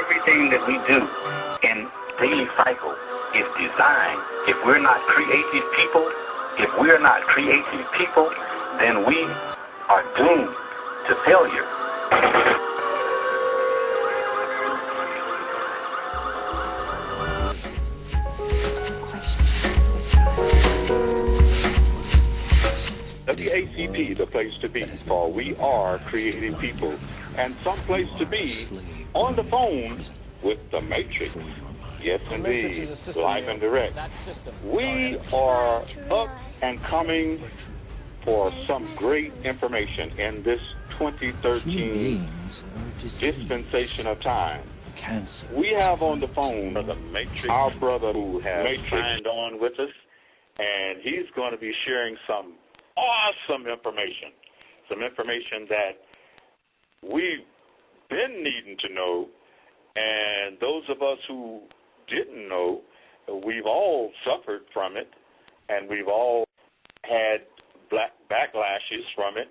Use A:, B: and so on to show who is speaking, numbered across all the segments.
A: everything that we do in daily cycle is designed. If we're not creative people, then we are doomed to failure.
B: WACP, the place to be, for we are creative people, and some place to be on the phone with the Matrix. Yes, indeed, live and direct. We are up and coming for some great information in this 2013 dispensation of time. We have on the phone the Matrix, our brother who has signed on with us, and he's going to be sharing some awesome information, some information that we've been needing to know, and those of us who didn't know, we've all suffered from it, and we've all had backlashes from it.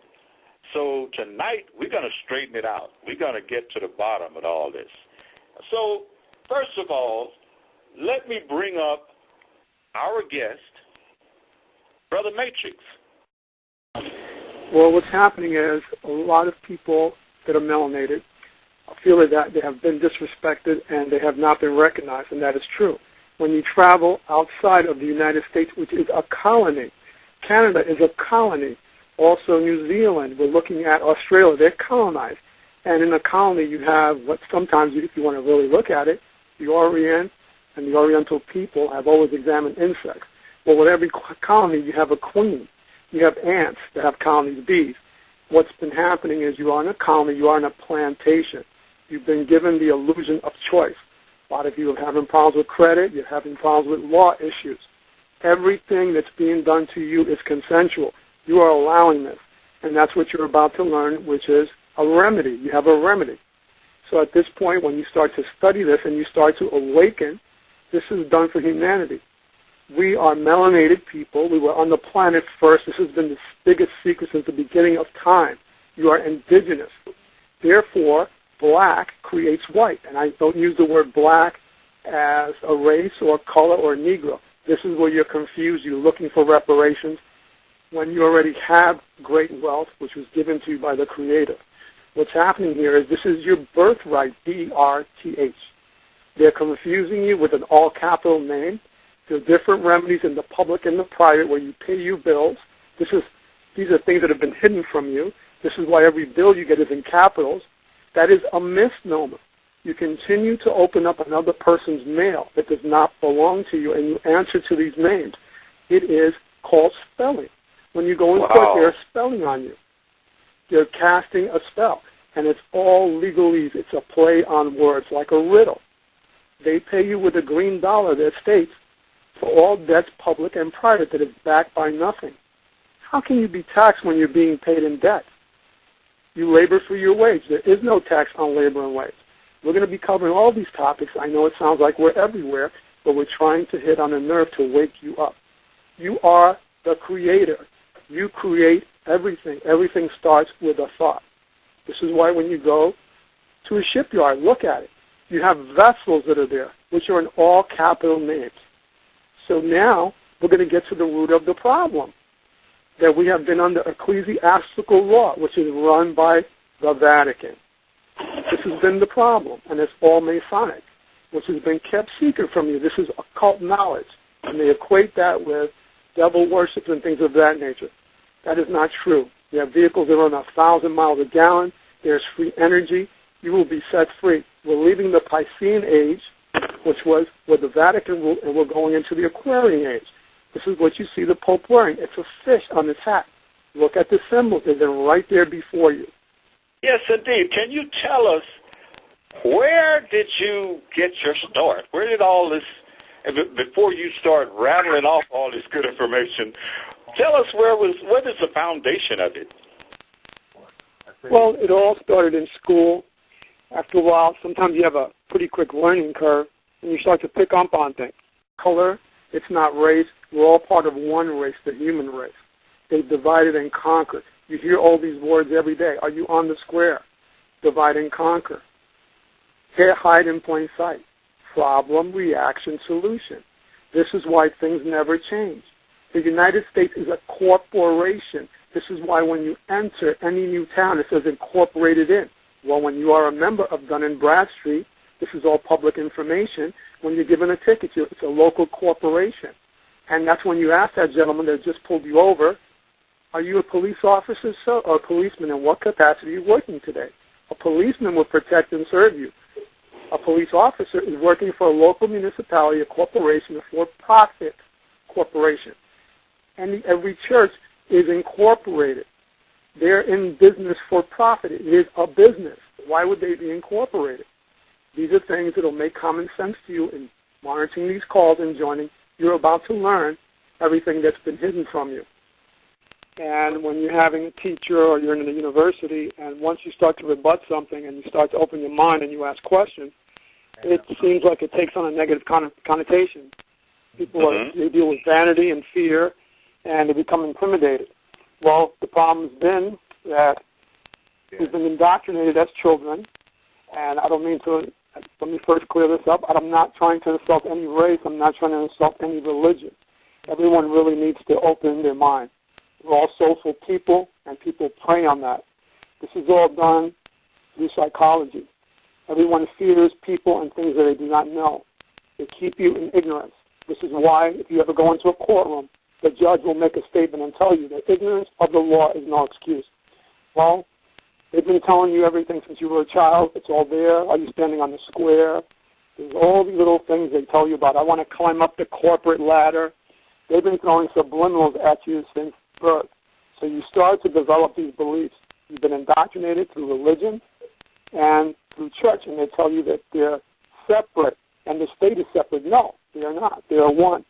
B: So tonight, we're going to straighten it out. We're going to get to the bottom of all this. So, first of all, let me bring up our guest, Brother Matrix.
C: Well, what's happening is a lot of people that are melanated feel that they have been disrespected and they have not been recognized, and that is true. When you travel outside of the United States, which is a colony, Canada is a colony, also New Zealand, we're looking at Australia, they're colonized. And in a colony you have what sometimes, if you want to really look at it, the Orient and the Oriental people have always examined insects. Well, with every colony you have a queen. You have ants that have colonies, bees. What's been happening is you are in a colony, you are in a plantation. You've been given the illusion of choice. A lot of you are having problems with credit, you're having problems with law issues. Everything that's being done to you is consensual. You are allowing this. And that's what you're about to learn, which is a remedy. You have a remedy. So at this point, when you start to study this and you start to awaken, this is done for humanity. We are melanated people. We were on the planet first. This has been the biggest secret since the beginning of time. You are indigenous. Therefore, black creates white. And I don't use the word black as a race or color or Negro. This is where you're confused. You're looking for reparations when you already have great wealth, which was given to you by the Creator. What's happening here is this is your birthright, B-R-T-H. They're confusing you with an all-capital name. There are different remedies in the public and the private where you pay your bills. These are things that have been hidden from you. This is why every bill you get is in capitals. That is a misnomer. You continue to open up another person's mail that does not belong to you, and you answer to these names. It is called spelling. When you go in court, they're spelling on you. They're casting a spell, and it's all legalese. It's a play on words, like a riddle. They pay you with a green dollar that states, for all debts public and private, that is backed by nothing. How can you be taxed when you're being paid in debt? You labor for your wage. There is no tax on labor and wage. We're going to be covering all these topics. I know it sounds like we're everywhere, but we're trying to hit on a nerve to wake you up. You are the creator. You create everything. Everything starts with a thought. This is why when you go to a shipyard, look at it. You have vessels that are there, which are in all capital names. So now we're going to get to the root of the problem, that we have been under ecclesiastical law, which is run by the Vatican. This has been the problem, and it's all Masonic, which has been kept secret from you. This is occult knowledge, and they equate that with devil worship and things of that nature. That is not true. You have vehicles that run 1,000 miles a gallon. There's free energy. You will be set free. We're leaving the Piscean age, which was where the Vatican ruled, and we're going into the Aquarian age. This is what you see the Pope wearing. It's a fish on his hat. Look at the symbols. They're right there before you.
B: Yes, indeed. Can you tell us, where did you get your start? Where did all this, before you start rattling off all this good information, tell us what is the foundation of it?
C: Well, it all started in school. After a while, sometimes you have a pretty quick learning curve, and you start to pick up on things. Color, it's not race. We're all part of one race, the human race. They've divided and conquered. You hear all these words every day. Are you on the square? Divide and conquer. hide in plain sight. Problem, reaction, solution. This is why things never change. The United States is a corporation. This is why when you enter any new town, it says incorporated in. Well, when you are a member of Dun & Bradstreet, this is all public information. When you're given a ticket, it's a local corporation. And that's when you ask that gentleman that just pulled you over, are you a police officer, sir, or a policeman? In what capacity are you working today? A policeman will protect and serve you. A police officer is working for a local municipality, a corporation, a for-profit corporation. And every church is incorporated. They're in business for profit. It is a business. Why would they be incorporated? These are things that will make common sense to you in monitoring these calls and joining. You're about to learn everything that's been hidden from you. And when you're having a teacher or you're in a university, and once you start to rebut something and you start to open your mind and you ask questions, it seems like it takes on a negative connotation. People they deal with vanity and fear, and they become intimidated. Well, the problem has been that we've been indoctrinated as children, and I don't mean to, let me first clear this up. I'm not trying to insult any race. I'm not trying to insult any religion. Everyone really needs to open their mind. We're all social people, and people prey on that. This is all done through psychology. Everyone fears people and things that they do not know. They keep you in ignorance. This is why, if you ever go into a courtroom, the judge will make a statement and tell you that ignorance of the law is no excuse. Well, they've been telling you everything since you were a child. It's all there. Are you standing on the square? There's all these little things they tell you about. I want to climb up the corporate ladder. They've been throwing subliminals at you since birth. So you start to develop these beliefs. You've been indoctrinated through religion and through church, and they tell you that they're separate and the state is separate. No, they are not. They are one.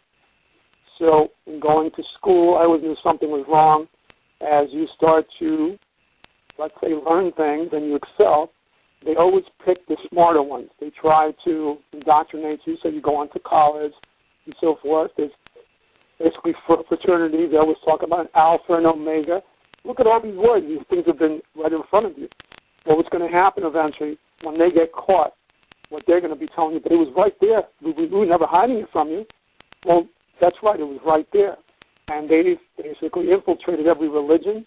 C: So in going to school, I always knew something was wrong. As you start to, let's say, learn things and you excel, they always pick the smarter ones. They try to indoctrinate you so you go on to college and so forth. There's basically fraternities. They always talk about an alpha and omega. Look at all these words. These things have been right in front of you. Well, what's going to happen eventually when they get caught, what they're going to be telling you, but it was right there. We were never hiding it from you. Well, that's right. It was right there. And they basically infiltrated every religion.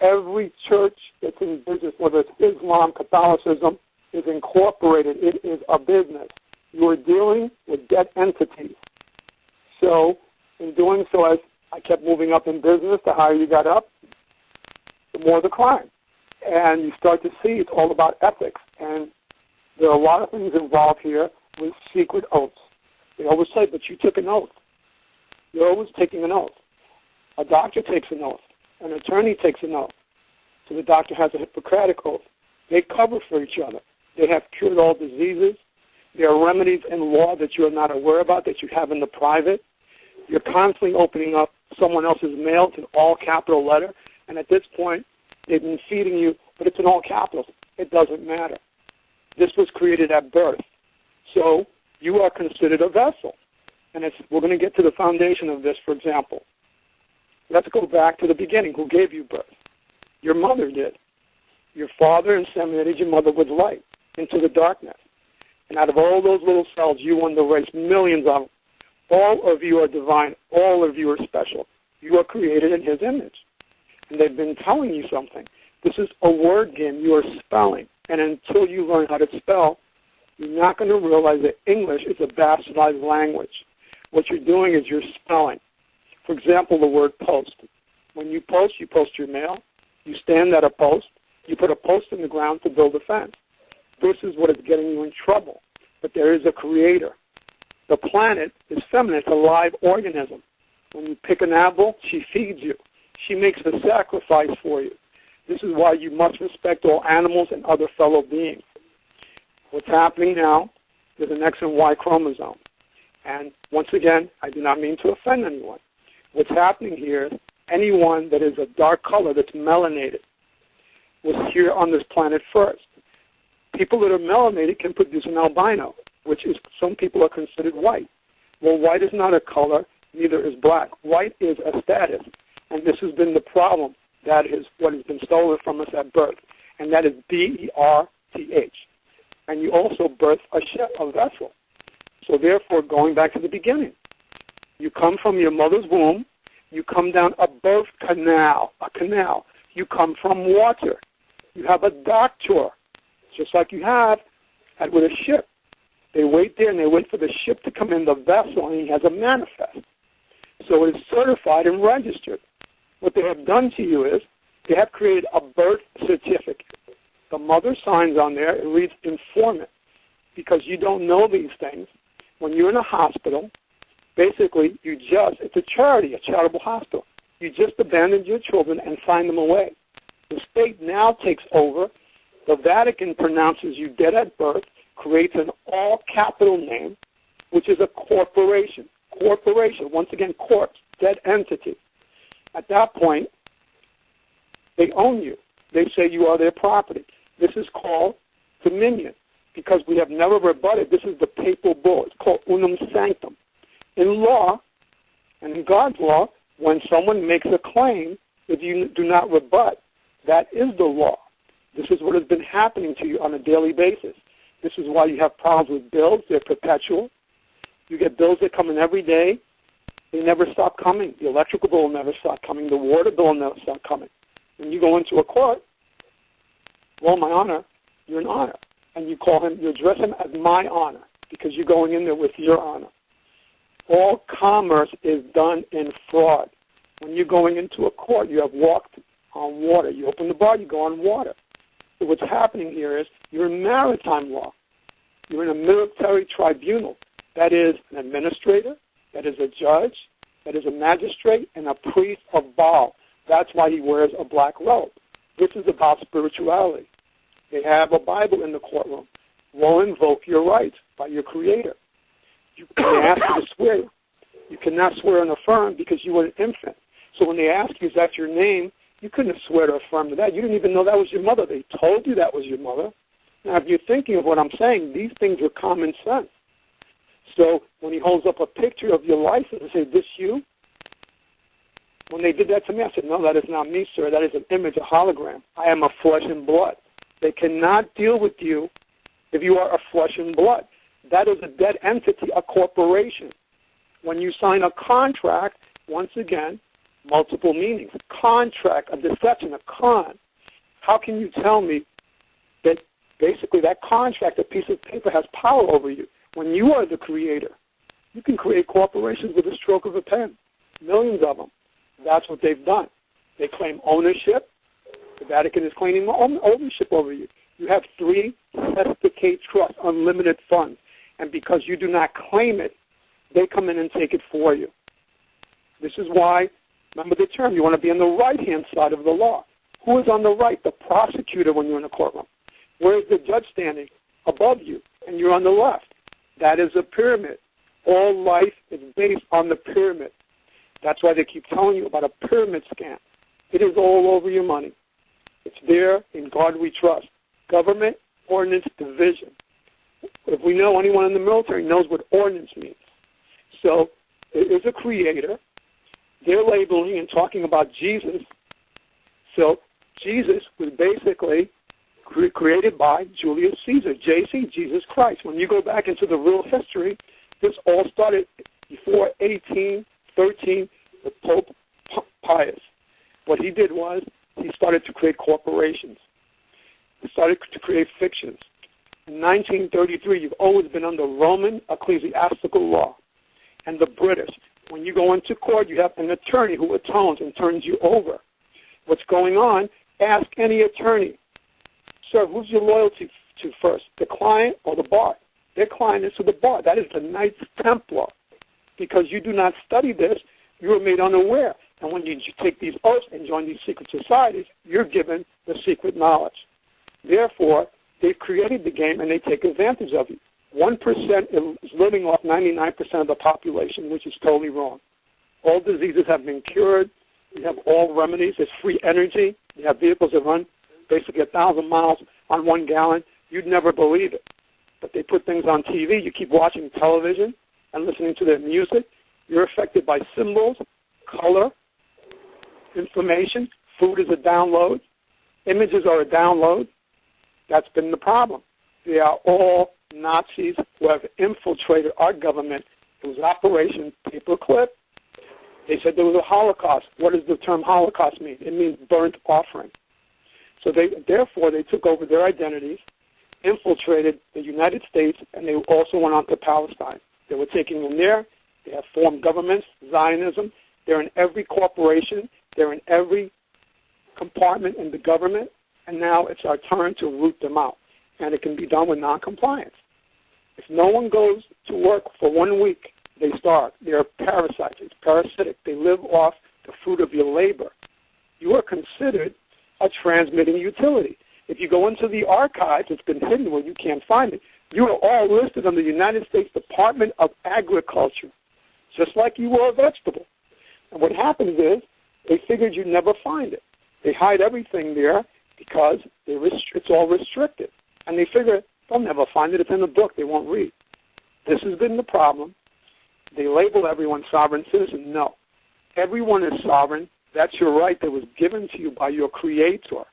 C: Every church that's in business, whether it's Islam, Catholicism, is incorporated. It is a business. You are dealing with dead entities. So in doing so, as I kept moving up in business, the higher you got up, the more the crime. And you start to see it's all about ethics. And there are a lot of things involved here with secret oaths. They always say, but you took an oath. You're always taking an oath. A doctor takes an oath. An attorney takes an oath. So the doctor has a Hippocratic oath. They cover for each other. They have cured all diseases. There are remedies in law that you are not aware about that you have in the private. You're constantly opening up someone else's mail to an all-capital letter. And at this point, they've been feeding you, but it's in all capitals. It doesn't matter. This was created at birth. So you are considered a vessel. And we're going to get to the foundation of this, for example. Let's go back to the beginning. Who gave you birth? Your mother did. Your father inseminated your mother with light into the darkness. And out of all those little cells, you won the race, millions of them. All of you are divine. All of you are special. You are created in His image. And they've been telling you something. This is a word game. You are spelling. And until you learn how to spell, you're not going to realize that English is a bastardized language. What you're doing is you're spelling. For example, the word post. When you post your mail. You stand at a post. You put a post in the ground to build a fence. This is what is getting you in trouble. But there is a creator. The planet is feminine. It's a live organism. When you pick an apple, she feeds you. She makes a sacrifice for you. This is why you must respect all animals and other fellow beings. What's happening now is an X and Y chromosome. And once again, I do not mean to offend anyone. What's happening here is anyone that is a dark color that's melanated was here on this planet first. People that are melanated can produce an albino, which is some people are considered white. Well, white is not a color, neither is black. White is a status, and this has been the problem. That is what has been stolen from us at birth, and that is B-E-R-T-H. and you also birth a ship, a vessel. So therefore, going back to the beginning, you come from your mother's womb, you come down a birth canal, a canal. You come from water. You have a doctor, just like you have with a ship. They wait there and they wait for the ship to come in, the vessel, and he has a manifest. So it is certified and registered. What they have done to you is they have created a birth certificate. The mother signs on there. It reads informant. Because you don't know these things, when you're in a hospital, basically it's a charity, a charitable hospital. You just abandon your children and sign them away. The state now takes over. The Vatican pronounces you dead at birth, creates an all-capital name, which is a corporation. Corporation, once again, corpse, dead entity. At that point, they own you. They say you are their property. This is called dominion, because we have never rebutted. This is the papal bull. It's called unum sanctum. In law, and in God's law, when someone makes a claim, if you do not rebut, that is the law. This is what has been happening to you on a daily basis. This is why you have problems with bills. They're perpetual. You get bills that come in every day. They never stop coming. The electrical bill will never stop coming. The water bill will never stop coming. When you go into a court, well, my honor, you're an honor. And you call him, you address him as my honor, because you're going in there with your honor. All commerce is done in fraud. When you're going into a court, you have walked on water. You open the bar, you go on water. So what's happening here is you're in maritime law. You're in a military tribunal. That is an administrator, that is a judge, that is a magistrate, and a priest of Baal. That's why he wears a black robe. This is about spirituality. They have a Bible in the courtroom. Well, invoke your rights by your Creator. They ask you to swear. You cannot swear and affirm because you were an infant. So when they ask you, is that your name, you couldn't swear to affirm to that. You didn't even know that was your mother. They told you that was your mother. Now, if you're thinking of what I'm saying, these things are common sense. So when he holds up a picture of your license and says, this you? When they did that to me, I said, no, that is not me, sir. That is an image, a hologram. I am a flesh and blood. They cannot deal with you if you are a flesh and blood. That is a dead entity, a corporation. When you sign a contract, once again, multiple meanings. Contract, a deception, a con. How can you tell me that basically that contract, a piece of paper, has power over you? When you are the creator, you can create corporations with a stroke of a pen, millions of them. That's what they've done. They claim ownership. The Vatican is claiming ownership over you. You have 3 Sesticate trusts, unlimited funds. And because you do not claim it, they come in and take it for you. This is why, remember the term, you want to be on the right-hand side of the law. Who is on the right? The prosecutor when you're in a courtroom. Where is the judge standing? Above you, and you're on the left. That is a pyramid. All life is based on the pyramid. That's why they keep telling you about a pyramid scam. It is all over your money. It's there. In God we trust. Government Ordnance Division. If we know, anyone in the military knows what ordnance means. So there is a creator. They're labeling and talking about Jesus. So Jesus was basically created by Julius Caesar, JC, Jesus Christ. When you go back into the real history, this all started before 1813 with Pope Pius. What he did was he started to create corporations. He started to create fictions. In 1933, you've always been under Roman ecclesiastical law. And the British, when you go into court, you have an attorney who atones and turns you over. What's going on? Ask any attorney. Sir, who's your loyalty to first, the client or the bar? Their client is to the bar. That is the Knights Templar. Because you do not study this, you are made unaware. And when you take these oaths and join these secret societies, you're given the secret knowledge. Therefore, they've created the game and they take advantage of you. 1% is living off 99% of the population, which is totally wrong. All diseases have been cured. You have all remedies. There's free energy. You have vehicles that run basically 1,000 miles on 1 gallon. You'd never believe it. But they put things on TV. You keep watching television and listening to their music. You're affected by symbols, color, information. Food is a download. Images are a download. That's been the problem. They are all Nazis who have infiltrated our government. It was Operation Paperclip. They said there was a Holocaust. What does the term Holocaust mean? It means burnt offering. So therefore, they took over their identities, infiltrated the United States, and they also went on to Palestine. They were taking them there. They have formed governments, Zionism. They're in every corporation. They're in every compartment in the government. And now it's our turn to root them out. And it can be done with noncompliance. If no one goes to work for 1 week, they starve. They are parasites. It's parasitic. They live off the fruit of your labor. You are considered a transmitting utility. If you go into the archives, it's been hidden where you can't find it. You are all listed on the United States Department of Agriculture, just like you were a vegetable. And what happens is they figured you'd never find it. They hide everything there because it's all restricted. And they figure they'll never find it. It's in the book. They won't read. This has been the problem. They label everyone sovereign citizen. No. Everyone is sovereign. That's your right that was given to you by your Creator.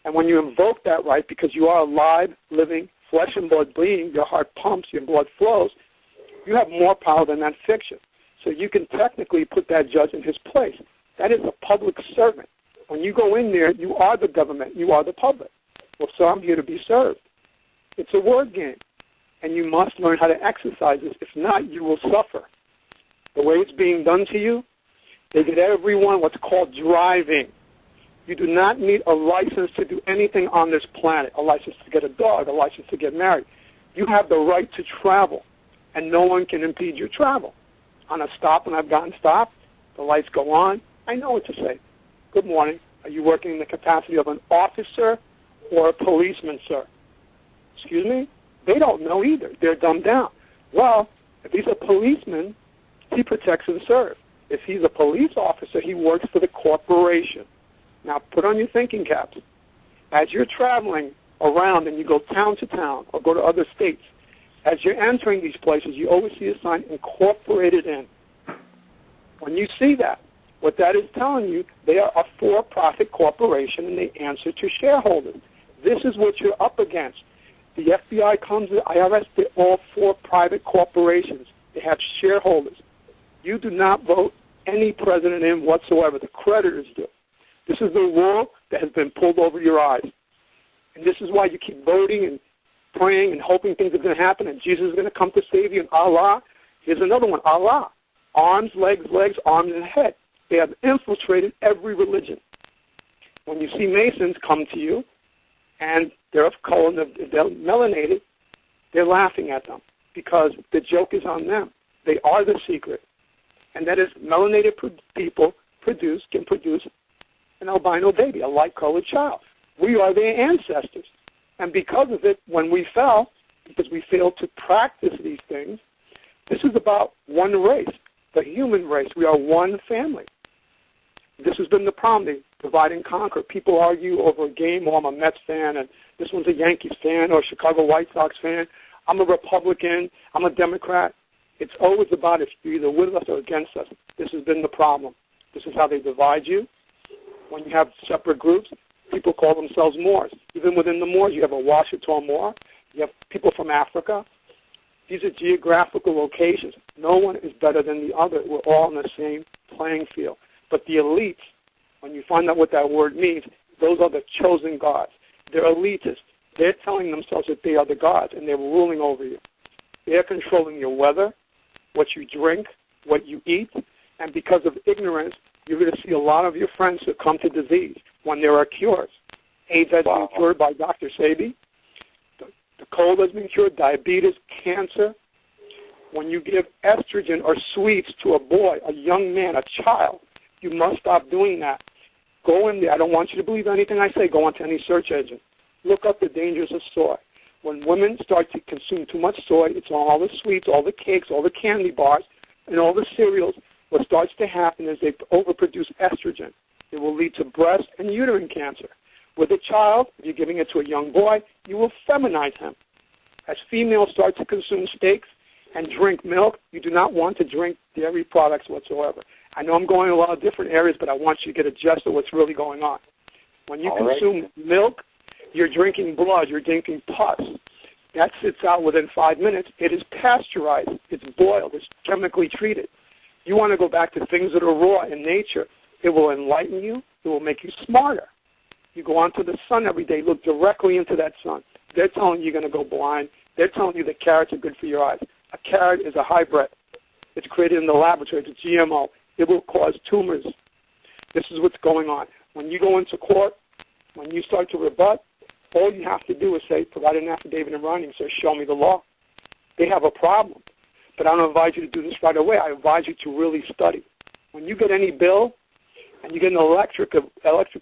C: And when you invoke that right, because you are a live, living, flesh and blood being, your heart pumps, your blood flows, you have more power than that fiction. So you can technically put that judge in his place. That is a public servant. When you go in there, you are the government. You are the public. Well, so I'm here to be served. It's a word game. And you must learn how to exercise this. If not, you will suffer. The way it's being done to you, they get everyone what's called driving. You do not need a license to do anything on this planet, a license to get a dog, a license to get married. You have the right to travel, and no one can impede your travel. On a stop, when I've gotten stopped, the lights go on. I know what to say. Good morning. Are you working in the capacity of an officer or a policeman, sir? Excuse me? They don't know either. They're dumbed down. Well, if he's a policeman, he protects and serves. If he's a police officer, he works for the corporation. Now, put on your thinking caps. As you're traveling around and you go town to town or go to other states, as you're entering these places, you always see a sign, incorporated in. When you see that, what that is telling you, they are a for-profit corporation and they answer to shareholders. This is what you're up against. The FBI comes, the IRS, they're all for-private corporations. They have shareholders. You do not vote any president in whatsoever. The creditors do. This is the rule that has been pulled over your eyes. And this is why you keep voting and praying and hoping things are going to happen and Jesus is going to come to save you and Allah. Here's another one, Allah. Arms, legs, arms, and head. They have infiltrated every religion. When you see Masons come to you and they're of color, they're melanated, they're laughing at them because the joke is on them. They are the secret. And that is melanated people can produce an albino baby, a light-colored child. We are their ancestors. And because of it, when we fell, because we failed to practice these things, this is about one race, the human race. We are one family. This has been the problem. They divide and conquer. People argue over a game, I'm a Mets fan, and this one's a Yankees fan or a Chicago White Sox fan. I'm a Republican. I'm a Democrat. It's always about if you're either with us or against us. This has been the problem. This is how they divide you. When you have separate groups, people call themselves Moors. Even within the Moors, you have a Washington Moor. You have people from Africa. These are geographical locations. No one is better than the other. We're all on the same playing field. But the elites, when you find out what that word means, those are the chosen gods. They're elitists. They're telling themselves that they are the gods, and they're ruling over you. They're controlling your weather, what you drink, what you eat, and because of ignorance, you're going to see a lot of your friends succumb to disease when there are cures. AIDS has been cured by Dr. Sebi. The cold has been cured, diabetes, cancer. When you give estrogen or sweets to a boy, a young man, a child, you must stop doing that. Go in there. I don't want you to believe anything I say. Go onto any search engine. Look up the dangers of soy. When women start to consume too much soy, it's all the sweets, all the cakes, all the candy bars, and all the cereals. What starts to happen is they overproduce estrogen. It will lead to breast and uterine cancer. With a child, if you're giving it to a young boy, you will feminize him. As females start to consume steaks and drink milk, you do not want to drink dairy products whatsoever. I know I'm going in a lot of different areas, but I want you to get a gist of what's really going on. When you consume milk, you're drinking blood, you're drinking pus. That sits out within 5 minutes. It is pasteurized. It's boiled. It's chemically treated. You want to go back to things that are raw in nature. It will enlighten you. It will make you smarter. You go onto the sun every day. Look directly into that sun. They're telling you you're going to go blind. They're telling you that carrots are good for your eyes. A carrot is a hybrid. It's created in the laboratory. It's a GMO. It will cause tumors. This is what's going on. When you go into court, when you start to rebut, all you have to do is say, provide an affidavit in writing, so show me the law. They have a problem. But I don't advise you to do this right away. I advise you to really study. When you get any bill, and you get an electric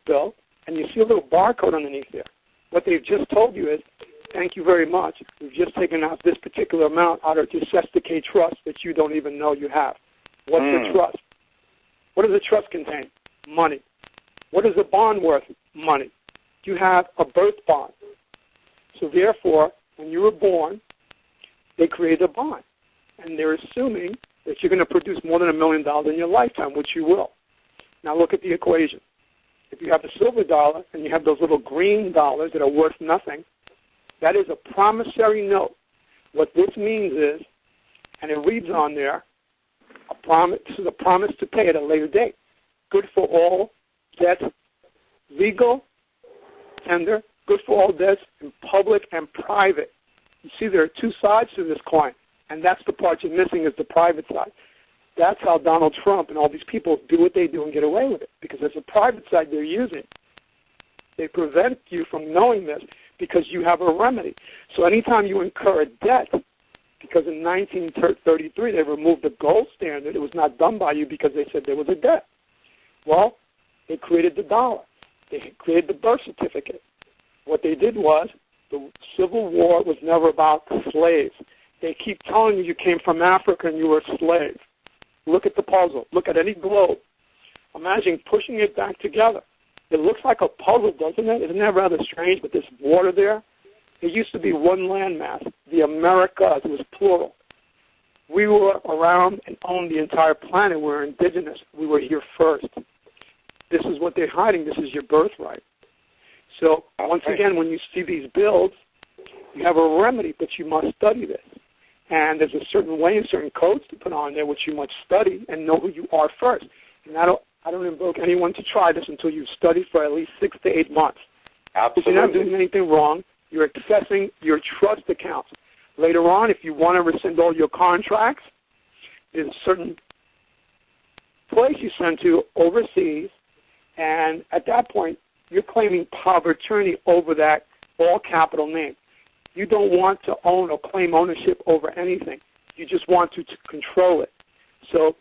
C: bill, and you see a little barcode underneath there, what they've just told you is, thank you very much. We've just taken out this particular amount out of your Pt.1 trust that you don't even know you have. What's the trust? What does the trust contain? Money. What is a bond worth? Money. You have a birth bond. So therefore, when you were born, they created a bond. And they're assuming that you're going to produce more than $1 million in your lifetime, which you will. Now look at the equation. If you have a silver dollar and you have those little green dollars that are worth nothing, that is a promissory note. What this means is, and it reads on there, this is a promise to pay at a later date. Good for all debts, legal, tender, good for all debts in public and private. You see, there are two sides to this coin, and that's the part you're missing is the private side. That's how Donald Trump and all these people do what they do and get away with it, because there's a private side they're using. They prevent you from knowing this because you have a remedy. So anytime you incur a debt, because in 1933 they removed the gold standard, it was not done by you because they said there was a debt. Well, they created the dollar. They created the birth certificate. What they did was, the Civil War was never about slaves. They keep telling you came from Africa and you were a slave. Look at the puzzle. Look at any globe. Imagine pushing it back together. It looks like a puzzle, doesn't it? Isn't that rather strange with this water there? It used to be one landmass, the Americas. It was plural. We were around and owned the entire planet. We were indigenous. We were here first. This is what they're hiding. This is your birthright. So once again, when you see these bills, you have a remedy, but you must study this. And there's a certain way and certain codes to put on there which you must study and know who you are first. And I don't invoke anyone to try this until you've studied for at least 6 to 8 months.
B: Absolutely.
C: If you're not doing anything wrong, you're accessing your trust accounts. Later on, if you want to rescind all your contracts, there's a certain place you send to overseas, and at that point, you're claiming power of attorney over that all capital name. You don't want to own or claim ownership over anything. You just want to control it. So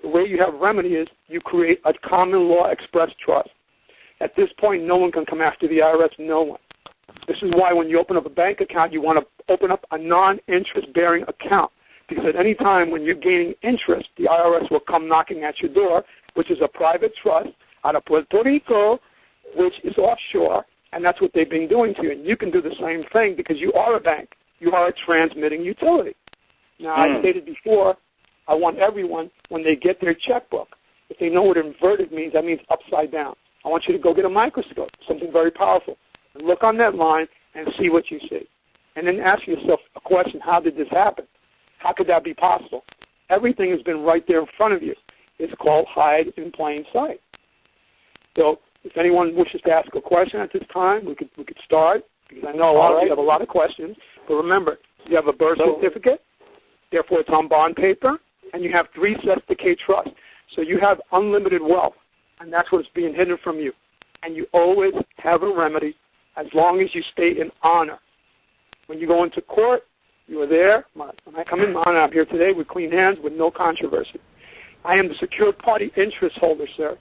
C: the way you have remedy is you create a common law express trust. At this point, no one can come after the IRS, no one. This is why when you open up a bank account, you want to open up a non-interest-bearing account, because at any time when you're gaining interest, the IRS will come knocking at your door, which is a private trust out of Puerto Rico, which is offshore, and that's what they've been doing to you. And you can do the same thing because you are a bank. You are a transmitting utility. Now, I stated before, I want everyone, when they get their checkbook, if they know what inverted means, that means upside down. I want you to go get a microscope, something very powerful, and look on that line and see what you see. And then ask yourself a question, how did this happen? How could that be possible? Everything has been right there in front of you. It's called hide in plain sight. So if anyone wishes to ask a question at this time, we could start, because I know a lot of you have a lot of questions. But remember, you have a birth certificate, therefore it's on bond paper, and you have 3 Pt.1 trusts. So you have unlimited wealth, and that's what's being hidden from you. And you always have a remedy as long as you stay in honor. When you go into court, you are there. When I come in honor, I'm here today with clean hands, with no controversy. I am the secured party interest holder, sir.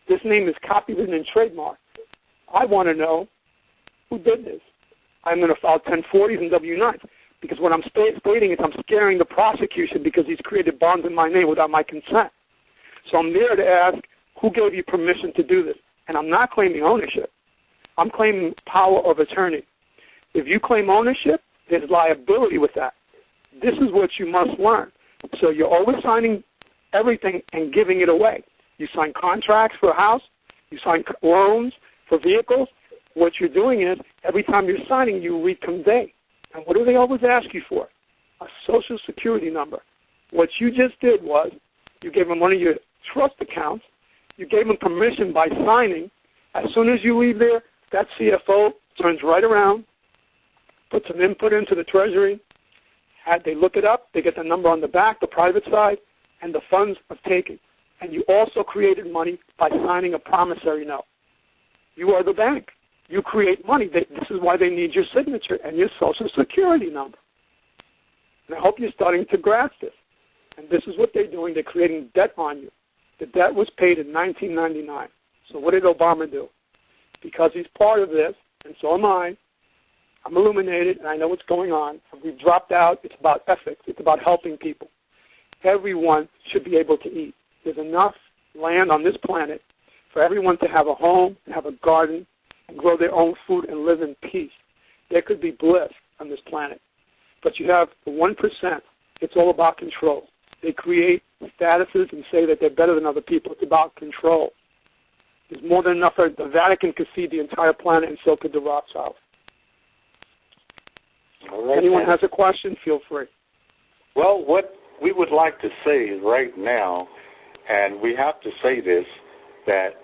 C: This name is copyrighted and trademarked. I want to know who did this. I'm going to file 1040s and W-9s, because what I'm stating is I'm scaring the prosecution because he's created bonds in my name without my consent. So I'm there to ask, who gave you permission to do this? And I'm not claiming ownership. I'm claiming power of attorney. If you claim ownership, there's liability with that. This is what you must learn. So you're always signing everything and giving it away. You sign contracts for a house. You sign loans for vehicles. What you're doing is every time you're signing, you reconvey. And what do they always ask you for? A Social Security number. What you just did was you gave them one of your trust accounts. You gave them permission by signing. As soon as you leave there, that CFO turns right around, puts an input into the Treasury. They look it up. They get the number on the back, the private side, and the funds are taken. And you also created money by signing a promissory note. You are the bank. You create money. This is why they need your signature and your Social Security number. And I hope you're starting to grasp this. And this is what they're doing. They're creating debt on you. The debt was paid in 1999. So what did Obama do? Because he's part of this, and so am I, I'm illuminated, and I know what's going on. We've dropped out. It's about ethics. It's about helping people. Everyone should be able to eat. There's enough land on this planet for everyone to have a home and have a garden and grow their own food and live in peace. There could be bliss on this planet. But you have the 1%. It's all about control. They create statuses and say that they're better than other people. It's about control. There's more than enough. The Vatican could feed the entire planet, and so could the Rothschilds.
B: Right,
C: anyone has a question, feel free.
B: Well, what we would like to say right now, and we have to say this, that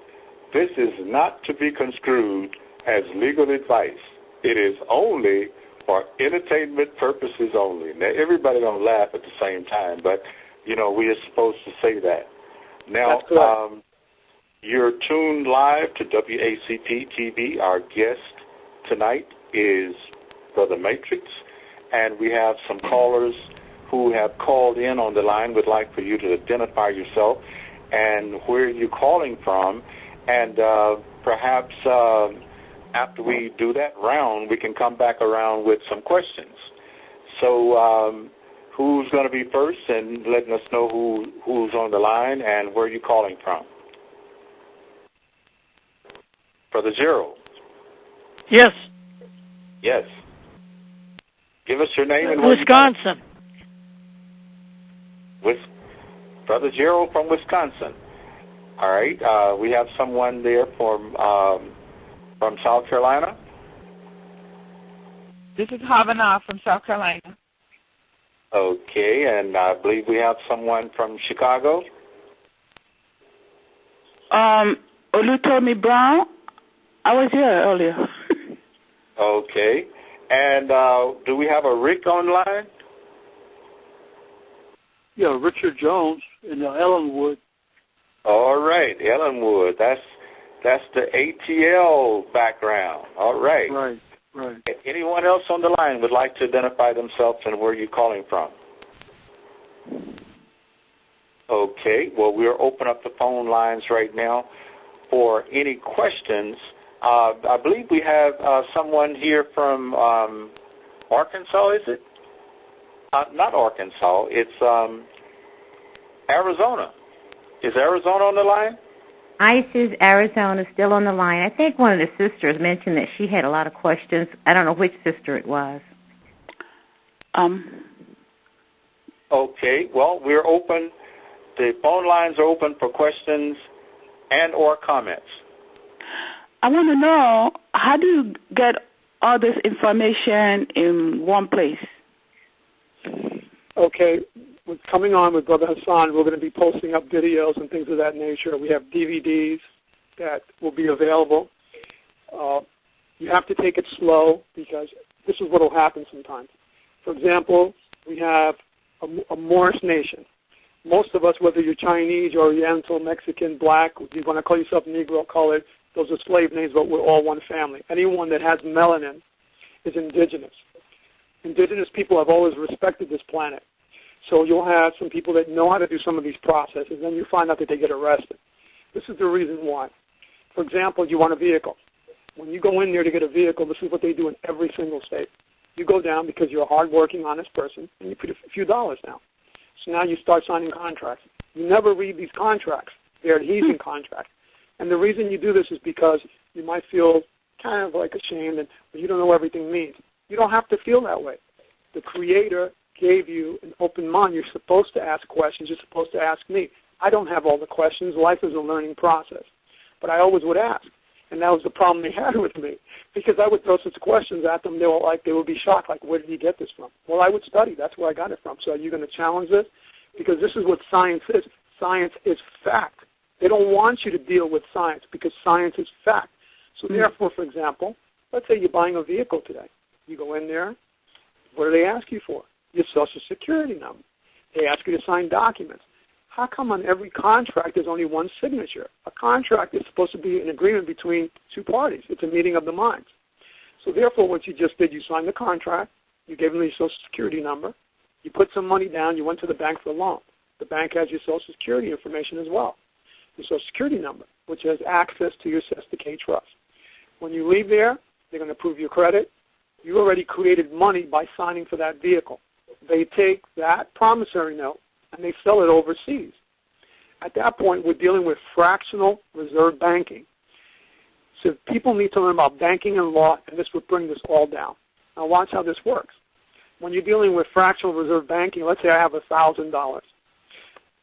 B: this is not to be construed as legal advice. It is only for entertainment purposes only. Now, everybody don't laugh at the same time, but, we are supposed to say that. Now, you're tuned live to WACPtv. Our guest tonight is Brother Matrix, and we have some callers who have called in on the line. Would like for you to identify yourself and where you're calling from, and perhaps after we do that round, we can come back around with some questions. So who's going to be first and letting us know who's on the line and where you're calling from? Brother Gerald.
D: Yes.
B: Yes. Give us your name and
D: Wisconsin.
B: Brother Gerald from Wisconsin. All right. We have someone there from South Carolina.
E: This is Havana from South Carolina.
B: Okay, and I believe we have someone from Chicago.
E: Olutomi Brown. I was here earlier.
B: Okay. And do we have a Rick online?
F: Yeah, Richard Jones in Ellenwood.
B: All right, Ellenwood. That's the ATL background. All right.
F: Right.
B: Anyone else on the line would like to identify themselves and where you're calling from? Okay. Well, we'll open up the phone lines right now for any questions. I believe we have someone here from Arkansas, is it? Not Arkansas. It's Arizona. Is Arizona on the line?
G: ICE's Arizona is still on the line. I think one of the sisters mentioned that she had a lot of questions. I don't know which sister it was.
B: Okay. Well, we're open. The phone lines are open for questions and or comments.
E: I want to know, how do you get all this information in one place?
C: Okay. What's coming on with Brother Hassan, we're going to be posting up videos and things of that nature. We have DVDs that will be available. You have to take it slow because this is what will happen sometimes. For example, we have a Moorish nation. Most of us, whether you're Chinese, Oriental, Mexican, Black, you want to call yourself Negro, colored, those are slave names, but we're all one family. Anyone that has melanin is indigenous. Indigenous people have always respected this planet. So you'll have some people that know how to do some of these processes, and you find out that they get arrested. This is the reason why. For example, you want a vehicle. When you go in there to get a vehicle, this is what they do in every single state. You go down because you're a hardworking, honest person, and you put a few dollars down. So now you start signing contracts. You never read these contracts. They're adhesion contracts. And the reason you do this is because you might feel kind of like ashamed and you don't know what everything means. You don't have to feel that way. The Creator gave you an open mind. You're supposed to ask questions. You're supposed to ask me. I don't have all the questions. Life is a learning process. But I always would ask. And that was the problem they had with me, because I would throw such questions at them. They would be shocked, like, where did you get this from? Well, I would study. That's where I got it from. So are you going to challenge this? Because this is what science is. Science is fact. They don't want you to deal with science because science is fact. So therefore, for example, let's say you're buying a vehicle today. You go in there. What do they ask you for? Your Social Security number. They ask you to sign documents. How come on every contract there's only one signature? A contract is supposed to be an agreement between two parties. It's a meeting of the minds. So therefore, what you just did, you signed the contract, you gave them your Social Security number, you put some money down, you went to the bank for a loan. The bank has your Social Security information as well, your Social Security number, which has access to your Pt.1 trust. When you leave there, they're going to approve your credit. You already created money by signing for that vehicle. They take that promissory note and they sell it overseas. At that point, we're dealing with fractional reserve banking. So people need to learn about banking and law, and this would bring this all down. Now watch how this works. When you're dealing with fractional reserve banking, let's say I have $1,000.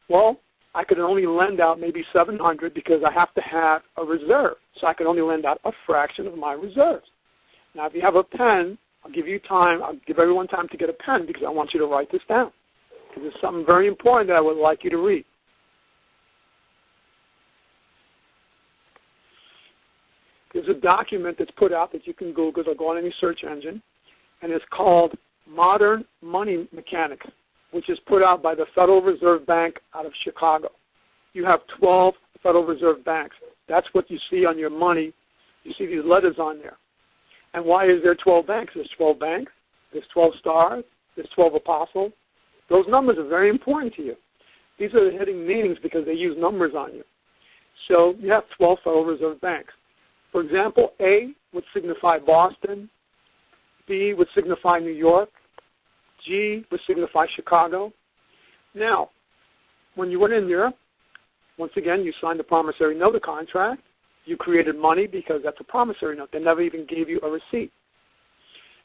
C: Well, I could only lend out maybe $700 because I have to have a reserve. So I can only lend out a fraction of my reserves. Now, if you have a pen, I'll give you time. I'll give everyone time to get a pen because I want you to write this down. Because there's something very important that I would like you to read. There's a document that's put out that you can Google or go on any search engine, and it's called Modern Money Mechanics, which is put out by the Federal Reserve Bank out of Chicago. You have 12 Federal Reserve banks. That's what you see on your money. You see these letters on there. And why is there 12 banks? There's 12 banks. There's 12 stars. There's 12 apostles. Those numbers are very important to you. These are the hidden meanings because they use numbers on you. So you have 12 Federal Reserve banks. For example, A would signify Boston. B would signify New York. G would signify Chicago. Now, when you went in there, once again, you signed the promissory note, the contract. You created money because that's a promissory note. They never even gave you a receipt.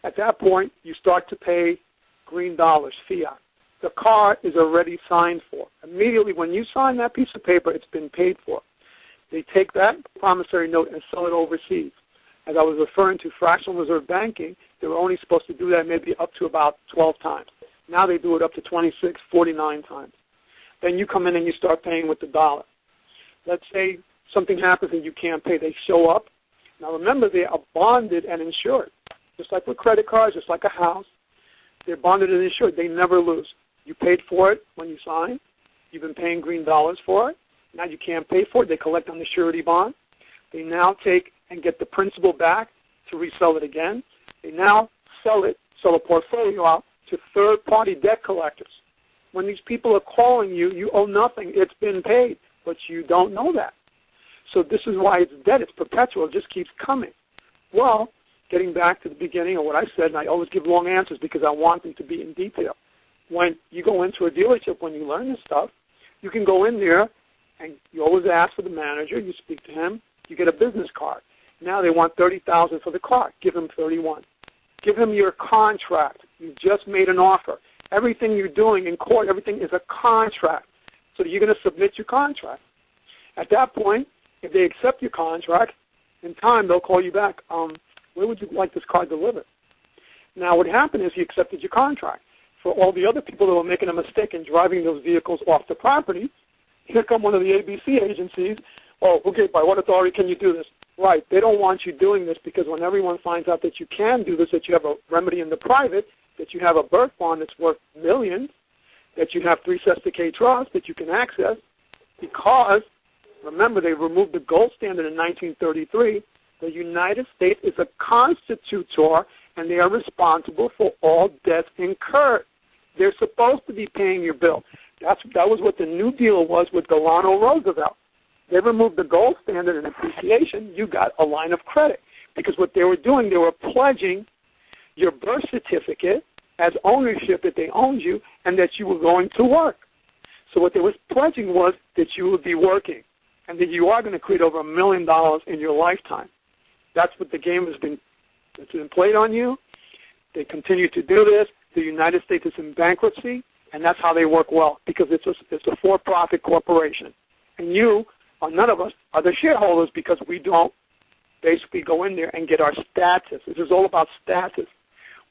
C: At that point, you start to pay green dollars, fiat. The car is already signed for. Immediately when you sign that piece of paper, it's been paid for. They take that promissory note and sell it overseas. As I was referring to fractional reserve banking, they were only supposed to do that maybe up to about 12 times. Now they do it up to 26, 49 times. Then you come in and you start paying with the dollar. Let's say something happens and you can't pay. They show up. Now remember, they are bonded and insured. Just like with credit cards, just like a house. They're bonded and insured. They never lose. You paid for it when you signed. You've been paying green dollars for it. Now you can't pay for it. They collect on the surety bond. They now take and get the principal back to resell it again. They now sell a portfolio out to third-party debt collectors. When these people are calling you, you owe nothing. It's been paid, but you don't know that. So this is why it's debt. It's perpetual. It just keeps coming. Well, getting back to the beginning of what I said, and I always give long answers because I want them to be in detail. When you go into a dealership, when you learn this stuff, you can go in there and you always ask for the manager. You speak to him. You get a business card. Now they want $30,000 for the car. Give them $31,000. Give them your contract. You've just made an offer. Everything you're doing in court, everything is a contract. So you're going to submit your contract. At that point, if they accept your contract, in time they'll call you back. Where would you like this car delivered? Now what happened is you accepted your contract. For all the other people that were making a mistake in driving those vehicles off the property, here come one of the ABC agencies. Oh, okay, by what authority can you do this? Right, they don't want you doing this because when everyone finds out that you can do this, that you have a remedy in the private, that you have a birth bond that's worth millions, that you have 3 Pt.1 trusts that you can access, because, remember, they removed the gold standard in 1933. The United States is a constitutor, and they are responsible for all debts incurred. They're supposed to be paying your bill. That was what the New Deal was with Delano Roosevelt. They removed the gold standard in appreciation. You got a line of credit. Because what they were doing, they were pledging your birth certificate as ownership that they owned you and that you were going to work. So what they were pledging was that you would be working and that you are going to create over $1 million in your lifetime. That's what the game has been played on you. They continue to do this. The United States is in bankruptcy, and that's how they work well, because it's a for-profit corporation. And you, or none of us, are the shareholders because we don't basically go in there and get our status. This is all about status.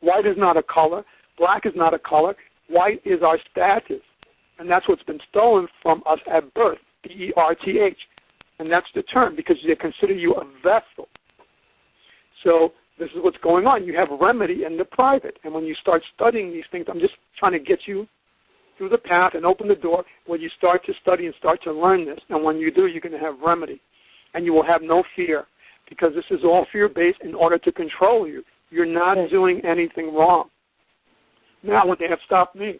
C: White is not a color. Black is not a color. White is our status. And that's what's been stolen from us at birth, B-E-R-T-H. And that's the term because they consider you a vessel. So this is what's going on. You have remedy in the private. And when you start studying these things, I'm just trying to get you through the path and open the door where you start to study and start to learn this. And when you do, you're going to have remedy. And you will have no fear because this is all fear-based in order to control you. You're not doing anything wrong. Now, when they have stopped me,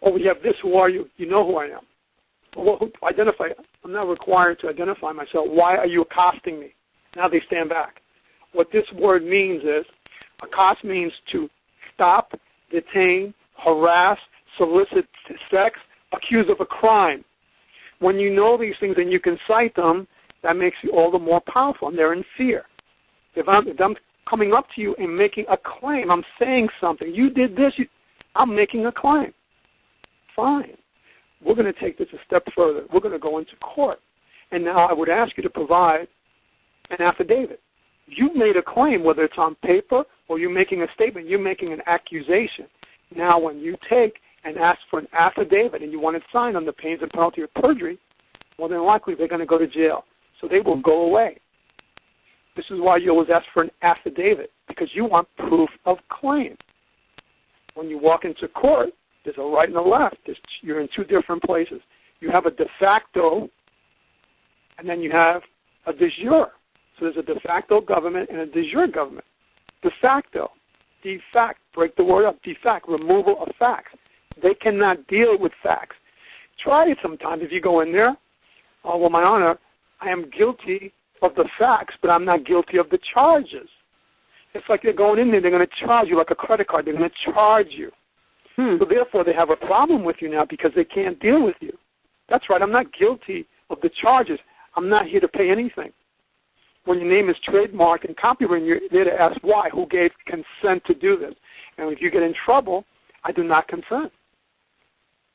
C: oh, we have this, who are you? You know who I am. Well, identify. I'm not required to identify myself. Why are you accosting me? Now they stand back. What this word means is, accost means to stop, detain, harass, solicit sex, accuse of a crime. When you know these things and you can cite them, that makes you all the more powerful, and they're in fear. If I'm coming up to you and making a claim, I'm saying something. You did this. I'm making a claim. Fine. We're going to take this a step further. We're going to go into court. And now I would ask you to provide an affidavit. You've made a claim, whether it's on paper or you're making a statement, you're making an accusation. Now when you take and ask for an affidavit and you want it signed on the pains and penalty of perjury, more than likely they're going to go to jail. So they will go away. This is why you always ask for an affidavit, because you want proof of claim. When you walk into court, there's a right and a left. You're in two different places. You have a de facto, and then you have a de jure. So there's a de facto government and a de jure government. De facto, de fact, break the word up, de fact, removal of facts. They cannot deal with facts. Try it sometime. If you go in there, oh, well, my honor, I am guilty of the facts, but I'm not guilty of the charges. It's like they're going in there, they're going to charge you like a credit card. They're going to charge you. So therefore, they have a problem with you now because they can't deal with you. That's right. I'm not guilty of the charges. I'm not here to pay anything. When your name is trademarked and copyrighted, you're there to ask why, who gave consent to do this. And if you get in trouble, I do not consent.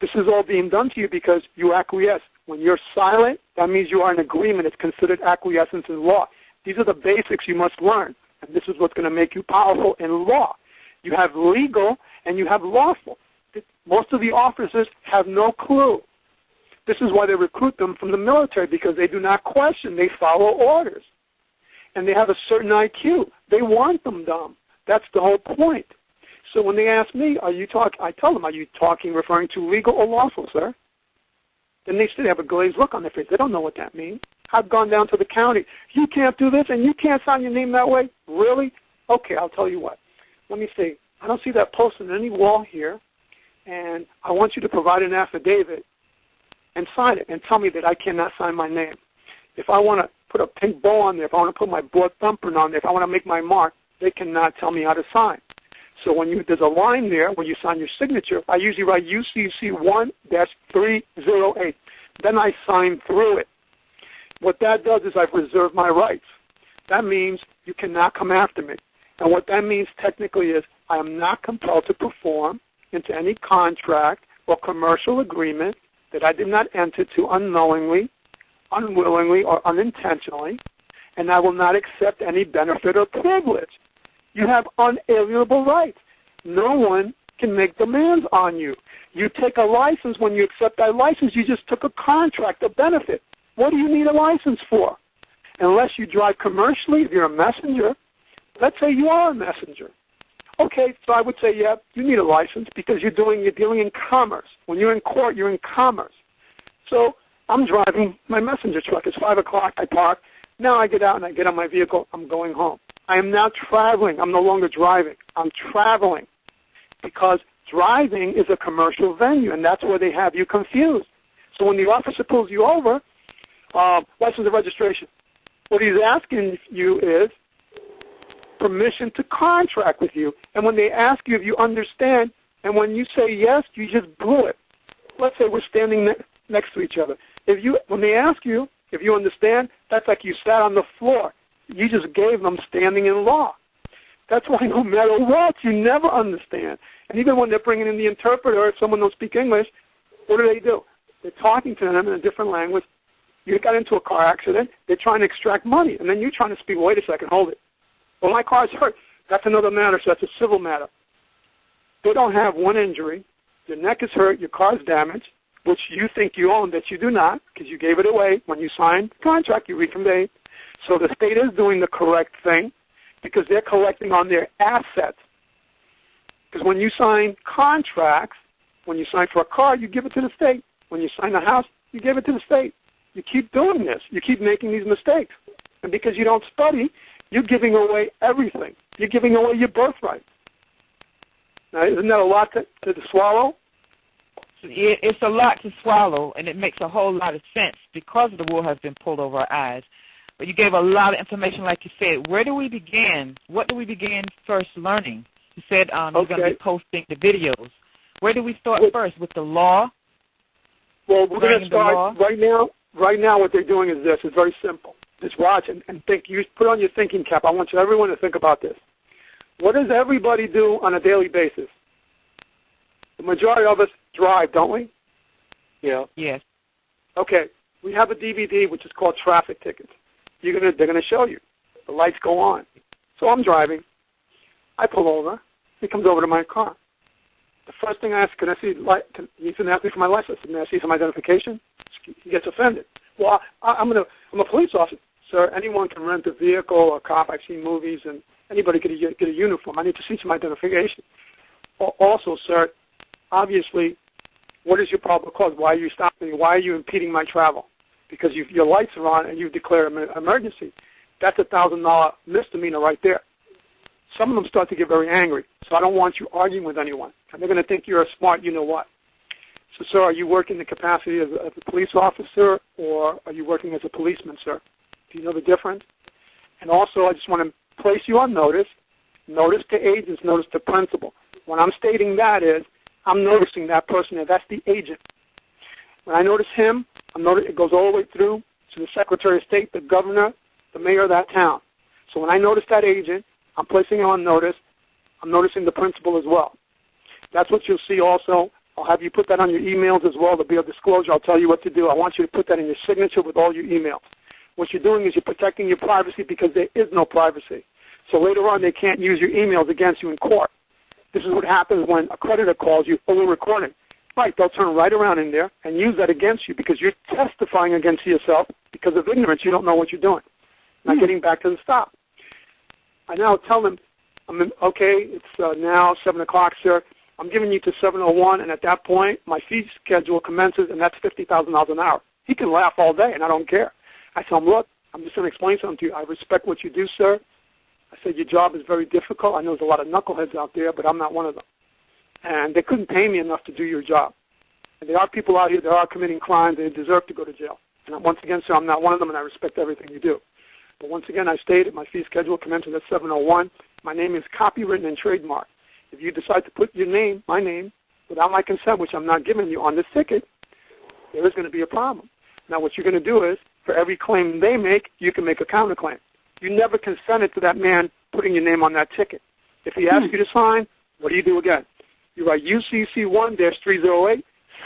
C: This is all being done to you because you acquiesce. When you're silent, that means you are in agreement. It's considered acquiescence in law. These are the basics you must learn, and this is what's going to make you powerful in law. You have legal and you have lawful. Most of the officers have no clue. This is why they recruit them from the military, because they do not question. They follow orders. And they have a certain IQ. They want them dumb. That's the whole point. So when they ask me, I tell them, are you talking, referring to legal or lawful, sir? Then they still have a glazed look on their face. They don't know what that means. I've gone down to the county. You can't do this and you can't sign your name that way? Really? Okay, I'll tell you what. Let me see. I don't see that posted on any wall here, and I want you to provide an affidavit and sign it and tell me that I cannot sign my name. If I want to put a pink bow on there, if I want to put my blood thumbprint on there, if I want to make my mark, they cannot tell me how to sign. So when there's a line there where you sign your signature, I usually write UCC 1-308. Then I sign through it. What that does is I've reserved my rights. That means you cannot come after me. And what that means technically is I am not compelled to perform into any contract or commercial agreement that I did not enter to unknowingly, unwillingly, or unintentionally, and I will not accept any benefit or privilege. You have unalienable rights. No one can make demands on you. You take a license. When you accept that license, you just took a contract, a benefit. What do you need a license for? Unless you drive commercially, if you're a messenger. Let's say you are a messenger. Okay, so I would say, yeah, you need a license because you're dealing in commerce. When you're in court, you're in commerce. So I'm driving my messenger truck. It's 5 o'clock. I park. Now I get out and I get on my vehicle. I'm going home. I am now traveling. I'm no longer driving. I'm traveling because driving is a commercial venue, and that's where they have you confused. So when the officer pulls you over, license and registration, what he's asking you is permission to contract with you. And when they ask you if you understand, and when you say yes, you just blew it. Let's say we're standing next to each other. When they ask you if you understand, that's like you sat on the floor. You just gave them standing in law. That's why no matter what, you never understand. And even when they're bringing in the interpreter, if someone don't speak English, what do? They're talking to them in a different language. You got into a car accident. They're trying to extract money, and then you're trying to speak. Wait a second, hold it. Well, my car's hurt. That's another matter, so that's a civil matter. They don't have one injury. Your neck is hurt. Your car's damaged, which you think you own, that you do not, because you gave it away when you signed the contract. You reconveyed. So the state is doing the correct thing because they're collecting on their assets. Because when you sign contracts, when you sign for a car, you give it to the state. When you sign a house, you give it to the state. You keep doing this. You keep making these mistakes. And because you don't study, you're giving away everything. You're giving away your birthright. Now, isn't that a lot to swallow?
D: It's a lot to swallow, and it makes a whole lot of sense because the wool has been pulled over our eyes. But you gave a lot of information, like you said. Where do we begin? What do we begin first learning? You said you're going to be posting the videos. Where do we start first? With the law?
C: Well, we're going to start right now. Right now what they're doing is this. It's very simple. Just watch and think. You put on your thinking cap. I want everyone to think about this. What does everybody do on a daily basis? The majority of us drive, don't we?
D: Yeah. Yes.
C: Okay. We have a DVD which is called traffic tickets. They're going to show you. The lights go on. So I'm driving. I pull over. He comes over to my car. The first thing I ask, can I see? He's going to ask me for my license. May I see some identification? He gets offended. Well, I'm a police officer, sir. Anyone can rent a vehicle or a cop. I've seen movies, and anybody can get a uniform. I need to see some identification. Also, sir, obviously, what is your probable cause? Why are you stopping me? Why are you impeding my travel? Because your lights are on and you've declared an emergency. That's a $1,000 misdemeanor right there. Some of them start to get very angry, so I don't want you arguing with anyone. And they're going to think you're a smart you-know-what. So, sir, are you working in the capacity of a police officer, or are you working as a policeman, sir? Do you know the difference? And also, I just want to place you on notice. Notice to agents, notice to principal. When I'm stating that is, I'm noticing that person, and that's the agent. When I notice him, it goes all the way through to the Secretary of State, the governor, the mayor of that town. So when I notice that agent, I'm placing him on notice. I'm noticing the principal as well. That's what you'll see also. I'll have you put that on your emails as well. There'll be a disclosure. I'll tell you what to do. I want you to put that in your signature with all your emails. What you're doing is you're protecting your privacy because there is no privacy. So later on, they can't use your emails against you in court. This is what happens when a creditor calls you for a recording. Right, they'll turn right around in there and use that against you because you're testifying against yourself because of ignorance. You don't know what you're doing. Now, getting back to the stop. I now tell them, okay, it's now 7 o'clock, sir. I'm giving you to 7:01, and at that point, my fee schedule commences, and that's $50,000 an hour. He can laugh all day, and I don't care. I tell him, look, I'm just going to explain something to you. I respect what you do, sir. I said, your job is very difficult. I know there's a lot of knuckleheads out there, but I'm not one of them. And they couldn't pay me enough to do your job. And there are people out here that are committing crimes, and they deserve to go to jail. And once again, sir, I'm not one of them, and I respect everything you do. But once again, I stated my fee schedule commences at 7:01. My name is copywritten and trademarked. If you decide to put your name, my name, without my consent, which I'm not giving you on this ticket, there is going to be a problem. Now, what you're going to do is, for every claim they make, you can make a counterclaim. You never consented to that man putting your name on that ticket. If he asks you to sign, what do again? You write UCC1-308,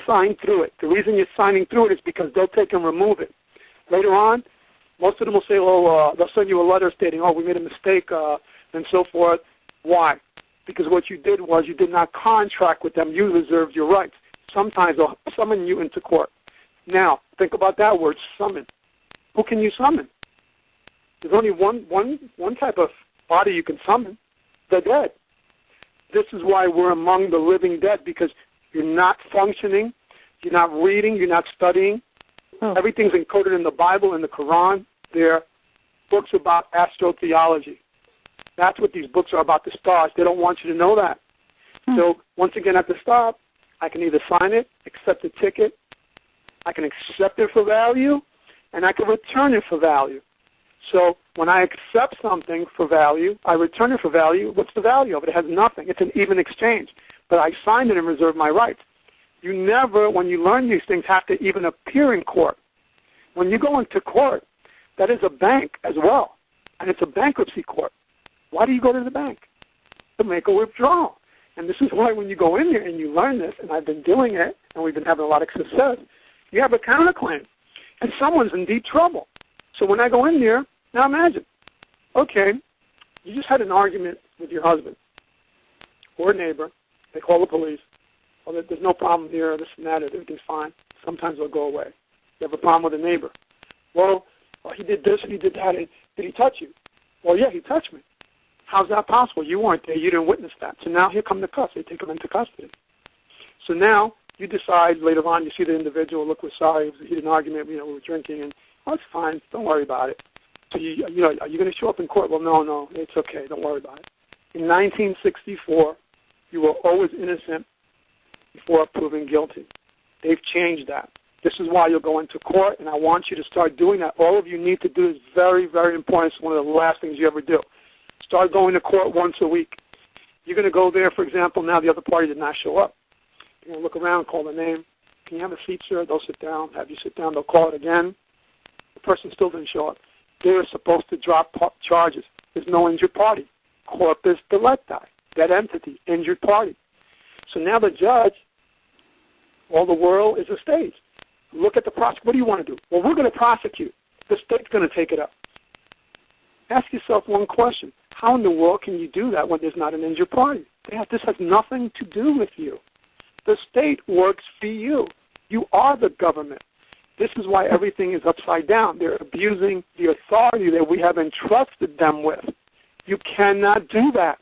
C: sign through it. The reason you're signing through it is because they'll take and remove it. Later on, most of them will say, they'll send you a letter stating, we made a mistake, and so forth. Why? Because what you did was you did not contract with them. You reserved your rights. Sometimes they'll summon you into court. Now, think about that word, summon. Who can you summon? There's only one type of body you can summon, the dead. This is why we're among the living dead, because you're not functioning, you're not reading, you're not studying. Everything's encoded in the Bible and the Quran. They're books about astrotheology. That's what these books are about, the stars. They don't want you to know that. So once again, at the stop, I can either sign it, accept the ticket, I can accept it for value, and I can return it for value. So when I accept something for value, I return it for value. What's the value of it? It has nothing. It's an even exchange. But I signed it and reserved my rights. You never, when you learn these things, have to even appear in court. When you go into court, that is a bank as well, and it's a bankruptcy court. Why do you go to the bank? To make a withdrawal. And this is why when you go in there and you learn this, and I've been doing it, and we've been having a lot of success, you have a counterclaim. and someone's in deep trouble. So when I go in there, now imagine, okay, you just had an argument with your husband or a neighbor. They call the police. Oh, there's no problem here, this and that, everything's fine. Sometimes they'll go away. You have a problem with a neighbor. Well, he did this and he did that. Did he touch you? Well, yeah, he touched me. How's that possible? You weren't there. You didn't witness that. So now here come the cuffs. They take him into custody. So now you decide later on, you see the individual, look, we're sorry, it was a heated argument, we were drinking, and it's fine, don't worry about it. So are you going to show up in court? Well, no, it's okay, don't worry about it. In 1964, you were always innocent before proven guilty. They've changed that. This is why you'll go into court, and I want you to start doing that. All of you need to do is very, very important. It's one of the last things you ever do. Start going to court once a week. You're going to go there, for example, now the other party did not show up. You're going to look around, call the name. Can you have a seat, sir? They'll sit down. Have you sit down. They'll call it again. The person still didn't show up. They're supposed to drop charges. There's no injured party. Corpus delicti, that entity, injured party. So now the judge, all the world is a stage. Look at the prosecute. What do you want to do? Well, we're going to prosecute. The state's going to take it up. Ask yourself one question. How in the world can you do that when there's not an injured party? This has nothing to do with you. The state works for you. You are the government. This is why everything is upside down. They're abusing the authority that we have entrusted them with. You cannot do that.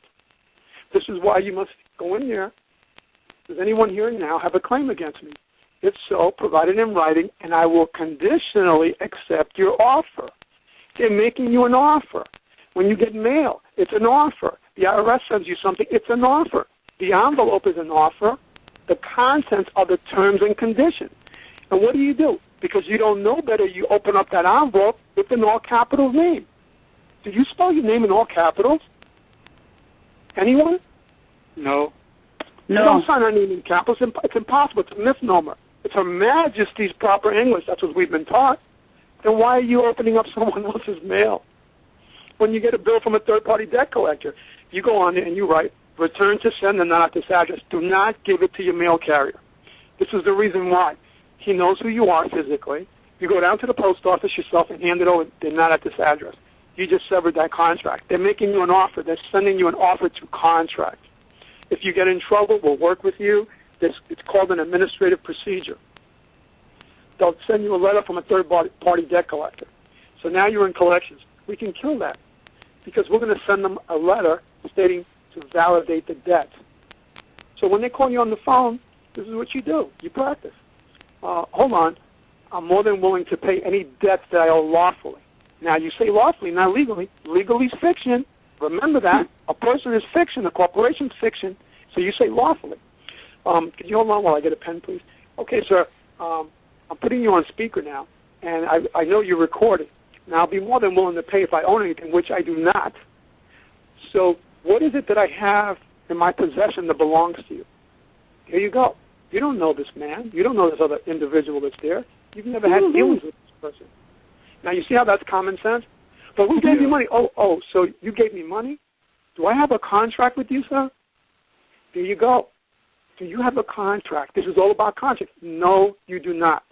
C: This is why you must go in there. Does anyone here now have a claim against me? If so, provide it in writing, and I will conditionally accept your offer. They're making you an offer. When you get mail, it's an offer. The IRS sends you something, it's an offer. The envelope is an offer. The contents are the terms and conditions. And what do? Because you don't know better, you open up that envelope with an all-capitals name. Did you spell your name in all capitals? Anyone?
F: No.
C: You don't sign our name in capitals. It's impossible. It's a misnomer. It's Her Majesty's proper English. That's what we've been taught. Then why are you opening up someone else's mail? When you get a bill from a third-party debt collector, you go on there and you write, return to sender, not at this address. Do not give it to your mail carrier. This is the reason why. He knows who you are physically. You go down to the post office yourself and hand it over. They're not at this address. You just severed that contract. They're making you an offer. They're sending you an offer to contract. If you get in trouble, we'll work with you. It's called an administrative procedure. They'll send you a letter from a third-party debt collector. So now you're in collections. We can kill that because we're going to send them a letter stating to validate the debt. So when they call you on the phone, this is what you do. You practice. Hold on. I'm more than willing to pay any debts that I owe lawfully. Now, you say lawfully, not legally. Legally is fiction. Remember that. A person is fiction. A corporation is fiction. So you say lawfully. Could you hold on while I get a pen, please? Okay, sir. I'm putting you on speaker now, and I know you're recording. Now, I'll be more than willing to pay if I own anything, which I do not. So what is it that I have in my possession that belongs to you? Here you go. You don't know this man. You don't know this other individual that's there. You've never had dealings with this person. Now, you see how that's common sense? But who gave you money? Oh, so you gave me money? Do I have a contract with you, sir? There you go. Do you have a contract? This is all about contract. No, you do not.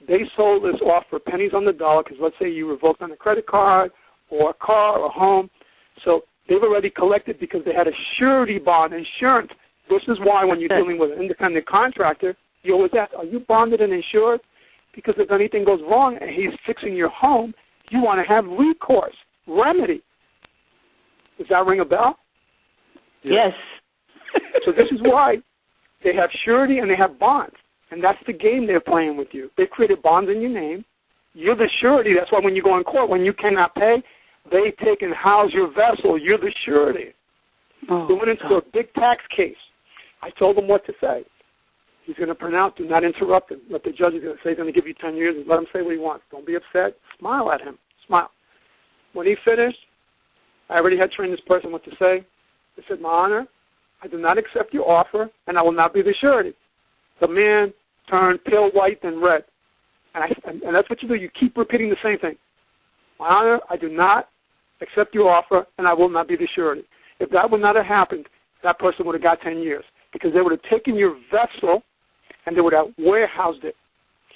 C: They sold this off for pennies on the dollar because let's say you revoked on a credit card or a car or a home. So they've already collected because they had a surety bond, insurance. This is why when you're dealing with an independent contractor, you always ask, are you bonded and insured? Because if anything goes wrong and he's fixing your home, you want to have recourse, remedy. Does that ring a bell?
E: Yes.
C: So this is why they have surety and they have bonds. And that's the game they're playing with you. They've created bonds in your name. You're the surety. That's why when you go in court, when you cannot pay, they take and house your vessel. You're the surety. They went into a big tax case. I told them what to say. He's going to pronounce, do not interrupt him. What the judge is going to say, he's going to give you 10 years. Let him say what he wants. Don't be upset. Smile at him. Smile. When he finished, I already had trained this person what to say. He said, My Honor, I do not accept your offer, and I will not be the surety. The man turned pale white and red. And that's what you do. You keep repeating the same thing. My Honor, I do not accept your offer, and I will not be the surety. If that would not have happened, that person would have got 10 years because they would have taken your vessel and they would have warehoused it.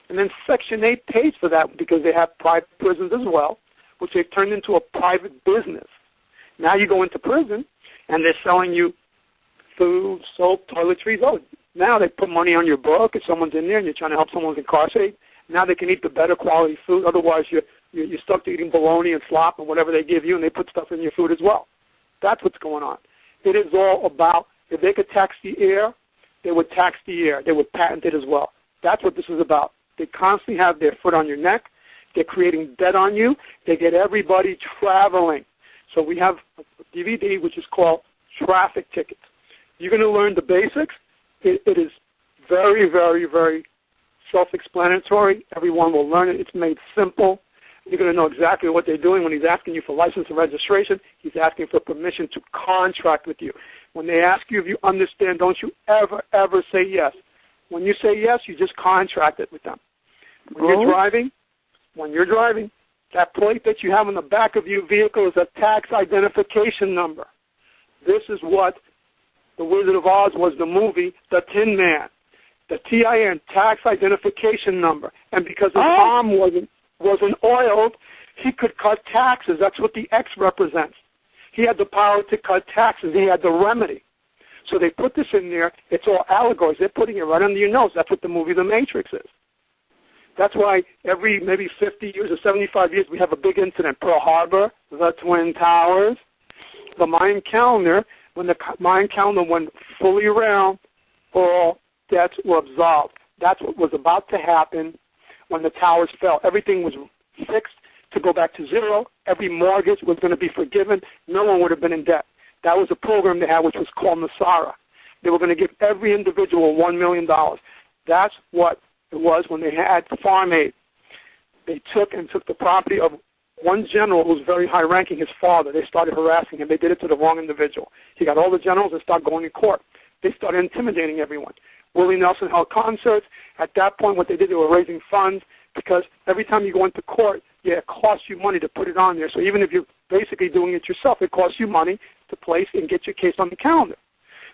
C: And then Section 8 pays for that because they have private prisons as well, which they've turned into a private business. Now you go into prison, and they're selling you food, soap, toiletries. Oh, now they put money on your book if someone's in there and you're trying to help someone incarcerated. Now they can eat the better quality food. Otherwise, you're stuck to eating bologna and slop and whatever they give you, and they put stuff in your food as well. That's what's going on. It is all about, if they could tax the air, they would tax the air. They would patent it as well. That's what this is about. They constantly have their foot on your neck. They're creating debt on you. They get everybody traveling. So we have a DVD which is called Traffic Tickets. You're going to learn the basics. It is very, very, very self-explanatory. Everyone will learn it. It's made simple. You're going to know exactly what they're doing. When he's asking you for license and registration, he's asking for permission to contract with you. When they ask you if you understand, don't you ever, ever say yes. When you say yes, you just contract it with them. When you're driving, that plate that you have on the back of your vehicle is a tax identification number. This is what The Wizard of Oz was, the movie, The Tin Man. The TIN, tax identification number. And because his arm wasn't oiled, he could cut taxes. That's what the X represents. He had the power to cut taxes. He had the remedy. So they put this in there. It's all allegories. They're putting it right under your nose. That's what the movie The Matrix is. That's why every maybe 50 years or 75 years we have a big incident. Pearl Harbor, the Twin Towers, the Mayan calendar. When the Mayan calendar went fully around, all debts were absolved. That's what was about to happen when the towers fell. Everything was fixed to go back to zero. Every mortgage was going to be forgiven. No one would have been in debt. That was a program they had which was called Nasara. They were going to give every individual $1 million. That's what it was when they had Farm Aid. They took the property of one general who was very high-ranking, his father. They started harassing him. They did it to the wrong individual. He got all the generals and started going to court. They started intimidating everyone. Willie Nelson held concerts. At that point, what they did, they were raising funds because every time you go into court, it costs you money to put it on there. So even if you're basically doing it yourself, it costs you money to place and get your case on the calendar.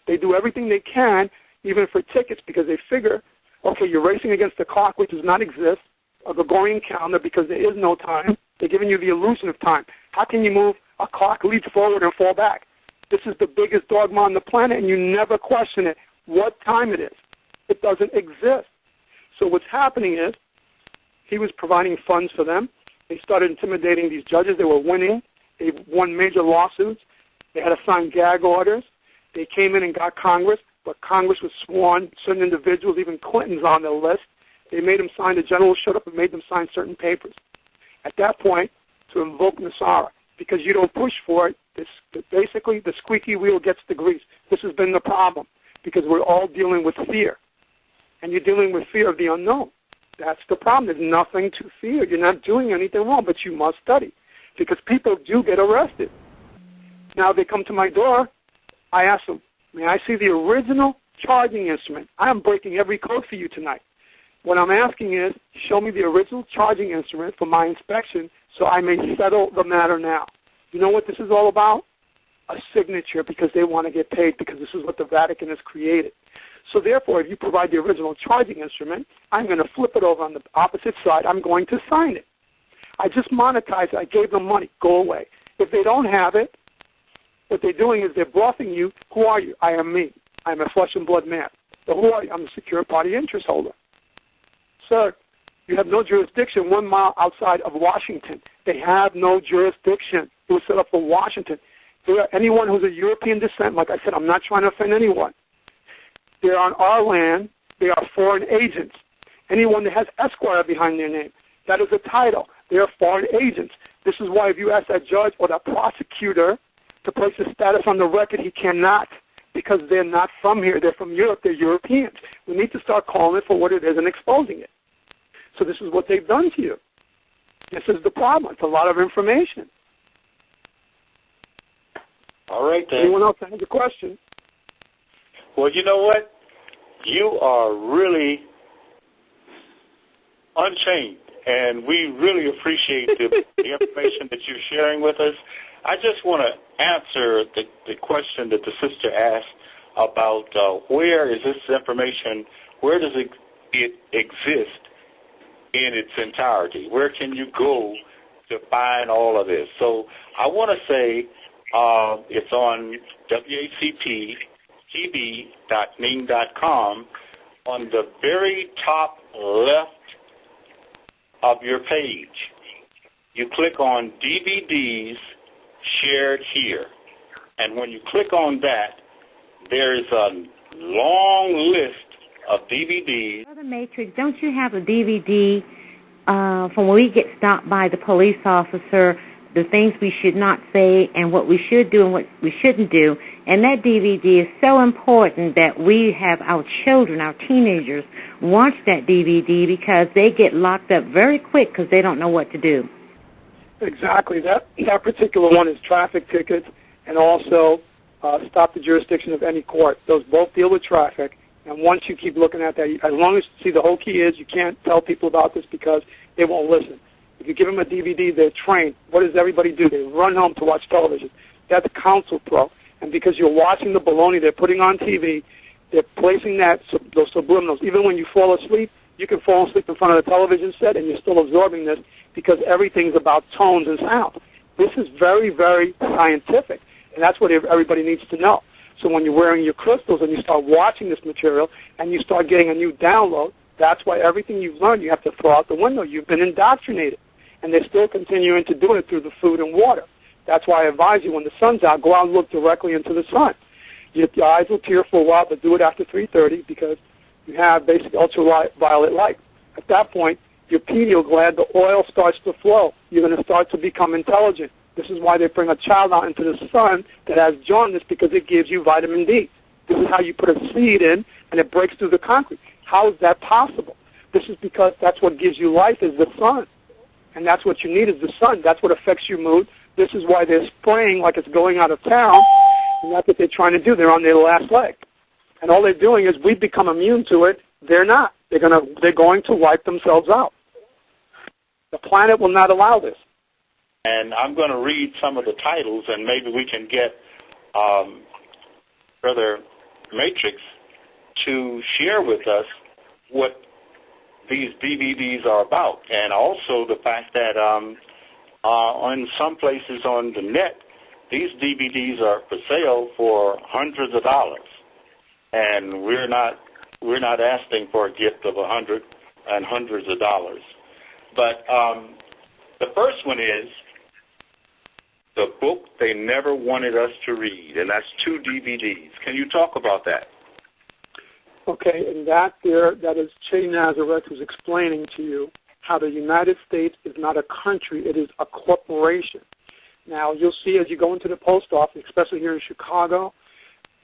C: They do everything they can, even for tickets, because they figure, okay, you're racing against the clock, which does not exist, a Gregorian calendar, because there is no time. They're giving you the illusion of time. How can you move a clock, leap forward, and fall back? This is the biggest dogma on the planet, and you never question it, what time it is. It doesn't exist. So what's happening is he was providing funds for them. They started intimidating these judges. They were winning. They won major lawsuits. They had to sign gag orders. They came in and got Congress, but Congress was sworn, certain individuals, even Clinton's on their list. They made them sign, the general showed up and made them sign certain papers. At that point, to invoke Nasara, because you don't push for it, basically the squeaky wheel gets the grease. This has been the problem, because we're all dealing with fear. And you're dealing with fear of the unknown. That's the problem. There's nothing to fear. You're not doing anything wrong, but you must study, because people do get arrested. Now they come to my door. I ask them, may I see the original charging instrument? I am breaking every code for you tonight. What I'm asking is, show me the original charging instrument for my inspection so I may settle the matter now. You know what this is all about? A signature, because they want to get paid, because this is what the Vatican has created. So therefore, if you provide the original charging instrument, I'm going to flip it over on the opposite side. I'm going to sign it. I just monetized it. I gave them money. Go away. If they don't have it, what they're doing is they're bluffing you. Who are you? I am me. I'm a flesh and blood man. So who are you? I'm a secure party interest holder. Sir, you have no jurisdiction 1 mile outside of Washington. They have no jurisdiction. It was set up for Washington. Anyone who's a European descent, like I said, I'm not trying to offend anyone. They're on our land. They are foreign agents. Anyone that has Esquire behind their name, that is a title. They are foreign agents. This is why if you ask that judge or that prosecutor to place a status on the record, he cannot, because they're not from here. They're from Europe. They're Europeans. We need to start calling it for what it is and exposing it. So this is what they've done to you. This is the problem. It's a lot of information.
B: All right, then.
C: Anyone else has a question?
B: Well, you know what? You are really unchained, and we really appreciate the information that you're sharing with us. I just want to answer the question that the sister asked about where is this information, where does it exist in its entirety? Where can you go to find all of this? So I want to say it's on WACPtv.ning.com. On the very top left of your page, you click on DVDs shared here. And when you click on that, there's a long list of DVDs.
G: Brother Matrix, don't you have a DVD from when we get stopped by the police officer, the things we should not say and what we should do and what we shouldn't do? And that DVD is so important that we have our children, our teenagers, watch that DVD because they get locked up very quick because they don't know what to do.
C: Exactly. That particular one is traffic tickets and also stop the jurisdiction of any court. Those both deal with traffic. And once you keep looking at that, as long as, see, the whole key is you can't tell people about this because they won't listen. If you give them a DVD, they're trained. What does everybody do? They run home to watch television. That's counsel pro. And because you're watching the baloney they're putting on TV, they're placing those subliminals. Even when you fall asleep, you can fall asleep in front of the television set and you're still absorbing this because everything's about tones and sound. This is very, very scientific, and that's what everybody needs to know. So when you're wearing your crystals and you start watching this material and you start getting a new download, that's why everything you've learned you have to throw out the window. You've been indoctrinated, and they're still continuing to do it through the food and water. That's why I advise you when the sun's out, go out and look directly into the sun. Your eyes will tear for a while, but do it after 3:30 because you have basic ultraviolet light. At that point, your pineal gland, the oil starts to flow. You're going to start to become intelligent. This is why they bring a child out into the sun that has jaundice because it gives you vitamin D. This is how you put a seed in and it breaks through the concrete. How is that possible? This is because that's what gives you life is the sun. And that's what you need is the sun. That's what affects your mood. This is why they're spraying like it's going out of town. And that's what they're trying to do. They're on their last leg. And all they're doing is we've become immune to it. They're not. They're going to wipe themselves out. The planet will not allow this.
B: And I'm going to read some of the titles, and maybe we can get Brother Matrix to share with us what these DVDs are about, and also the fact that on some places on the net, these DVDs are for sale for hundreds of dollars, and we're not asking for a gift of $100 and hundreds of dollars. But the first one is the book they never wanted us to read, and that's 2 DVDs. Can you talk about that?
C: Okay, and that is Che Nazareth who's explaining to you how the United States is not a country, it is a corporation. Now, you'll see as you go into the post office, especially here in Chicago,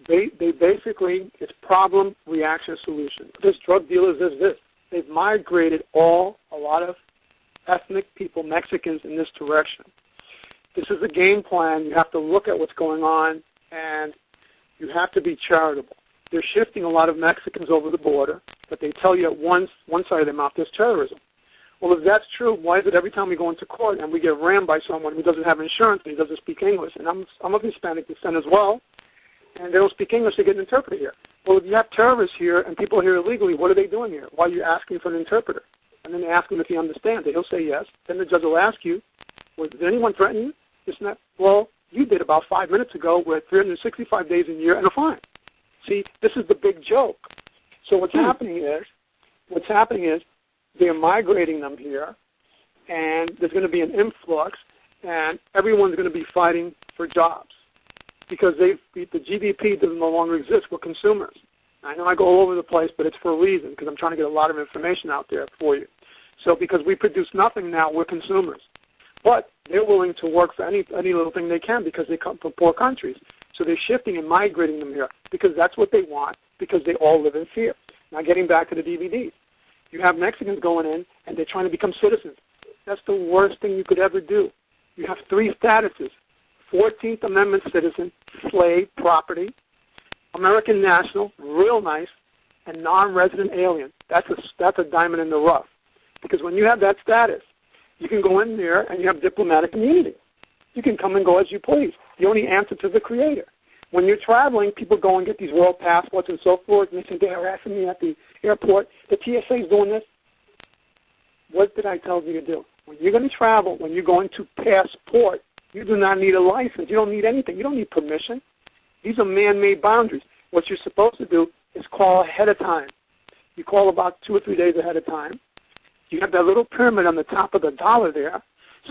C: they basically, it's problem, reaction, solution. This drug dealer is this. They've migrated a lot of ethnic people, Mexicans, in this direction. This is a game plan. You have to look at what's going on, and you have to be charitable. They're shifting a lot of Mexicans over the border, but they tell you at one side of their mouth there's terrorism. Well, if that's true, why is it every time we go into court and we get rammed by someone who doesn't have insurance and he doesn't speak English? And I'm of Hispanic descent as well, and they don't speak English, they get an interpreter here. Well, if you have terrorists here and people here illegally, what are they doing here? Why are you asking for an interpreter? And then they ask him if he understands it. He'll say yes. Then the judge will ask you, well, did anyone threaten you? Isn't that? Well, you did about 5 minutes ago with 365 days a year and a fine. See, this is the big joke. So what's happening is they're migrating them here, and there's going to be an influx, and everyone's going to be fighting for jobs because the GDP doesn't no longer exist. We're consumers. I know I go all over the place, but it's for a reason because I'm trying to get a lot of information out there for you. So because we produce nothing now, we're consumers. But they're willing to work for any little thing they can because they come from poor countries. So they're shifting and migrating them here because that's what they want because they all live in fear. Now getting back to the DVDs. You have Mexicans going in and they're trying to become citizens. That's the worst thing you could ever do. You have 3 statuses. 14th Amendment citizen, slave, property, American national, real nice, and non-resident alien. That's a diamond in the rough. Because when you have that status, you can go in there and you have diplomatic immunity. You can come and go as you please. You only answer to the Creator. When you're traveling, people go and get these world passports and so forth, and they say they're harassing me at the airport. The TSA is doing this. what did I tell you to do? When you're going to travel, when you're going to passport, you do not need a license. You don't need anything. You don't need permission. These are man-made boundaries. What you're supposed to do is call ahead of time. You call about 2 or 3 days ahead of time. You have that little pyramid on the top of the dollar there.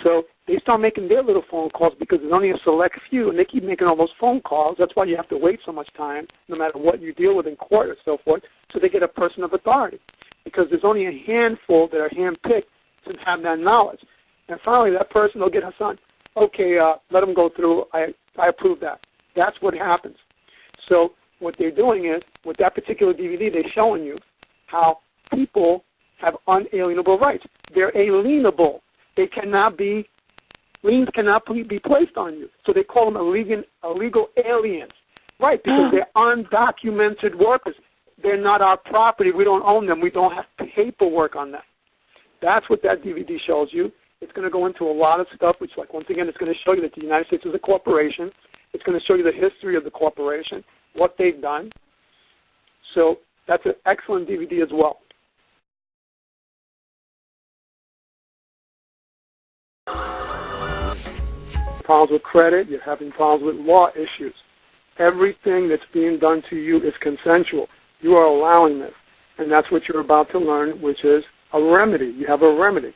C: So they start making their little phone calls because there's only a select few, and they keep making all those phone calls. That's why you have to wait so much time, no matter what you deal with in court or so forth, so they get a person of authority. Because there's only a handful that are handpicked to have that knowledge. And finally, that person will get her son. Okay, let them go through. I approve that. That's what happens. So what they're doing is, with that particular DVD, they're showing you how people have unalienable rights. They're alienable. They cannot be, liens cannot be placed on you. So they call them illegal aliens. Right, because they're undocumented workers. They're not our property. We don't own them. We don't have paperwork on them. That's what that DVD shows you. It's going to go into a lot of stuff, which, like, once again, it's going to show you that the United States is a corporation. It's going to show you the history of the corporation, what they've done. So that's an excellent DVD as well. Problems with credit, you're having problems with law issues. Everything that's being done to you is consensual. You are allowing this. And that's what you're about to learn, which is a remedy. You have a remedy.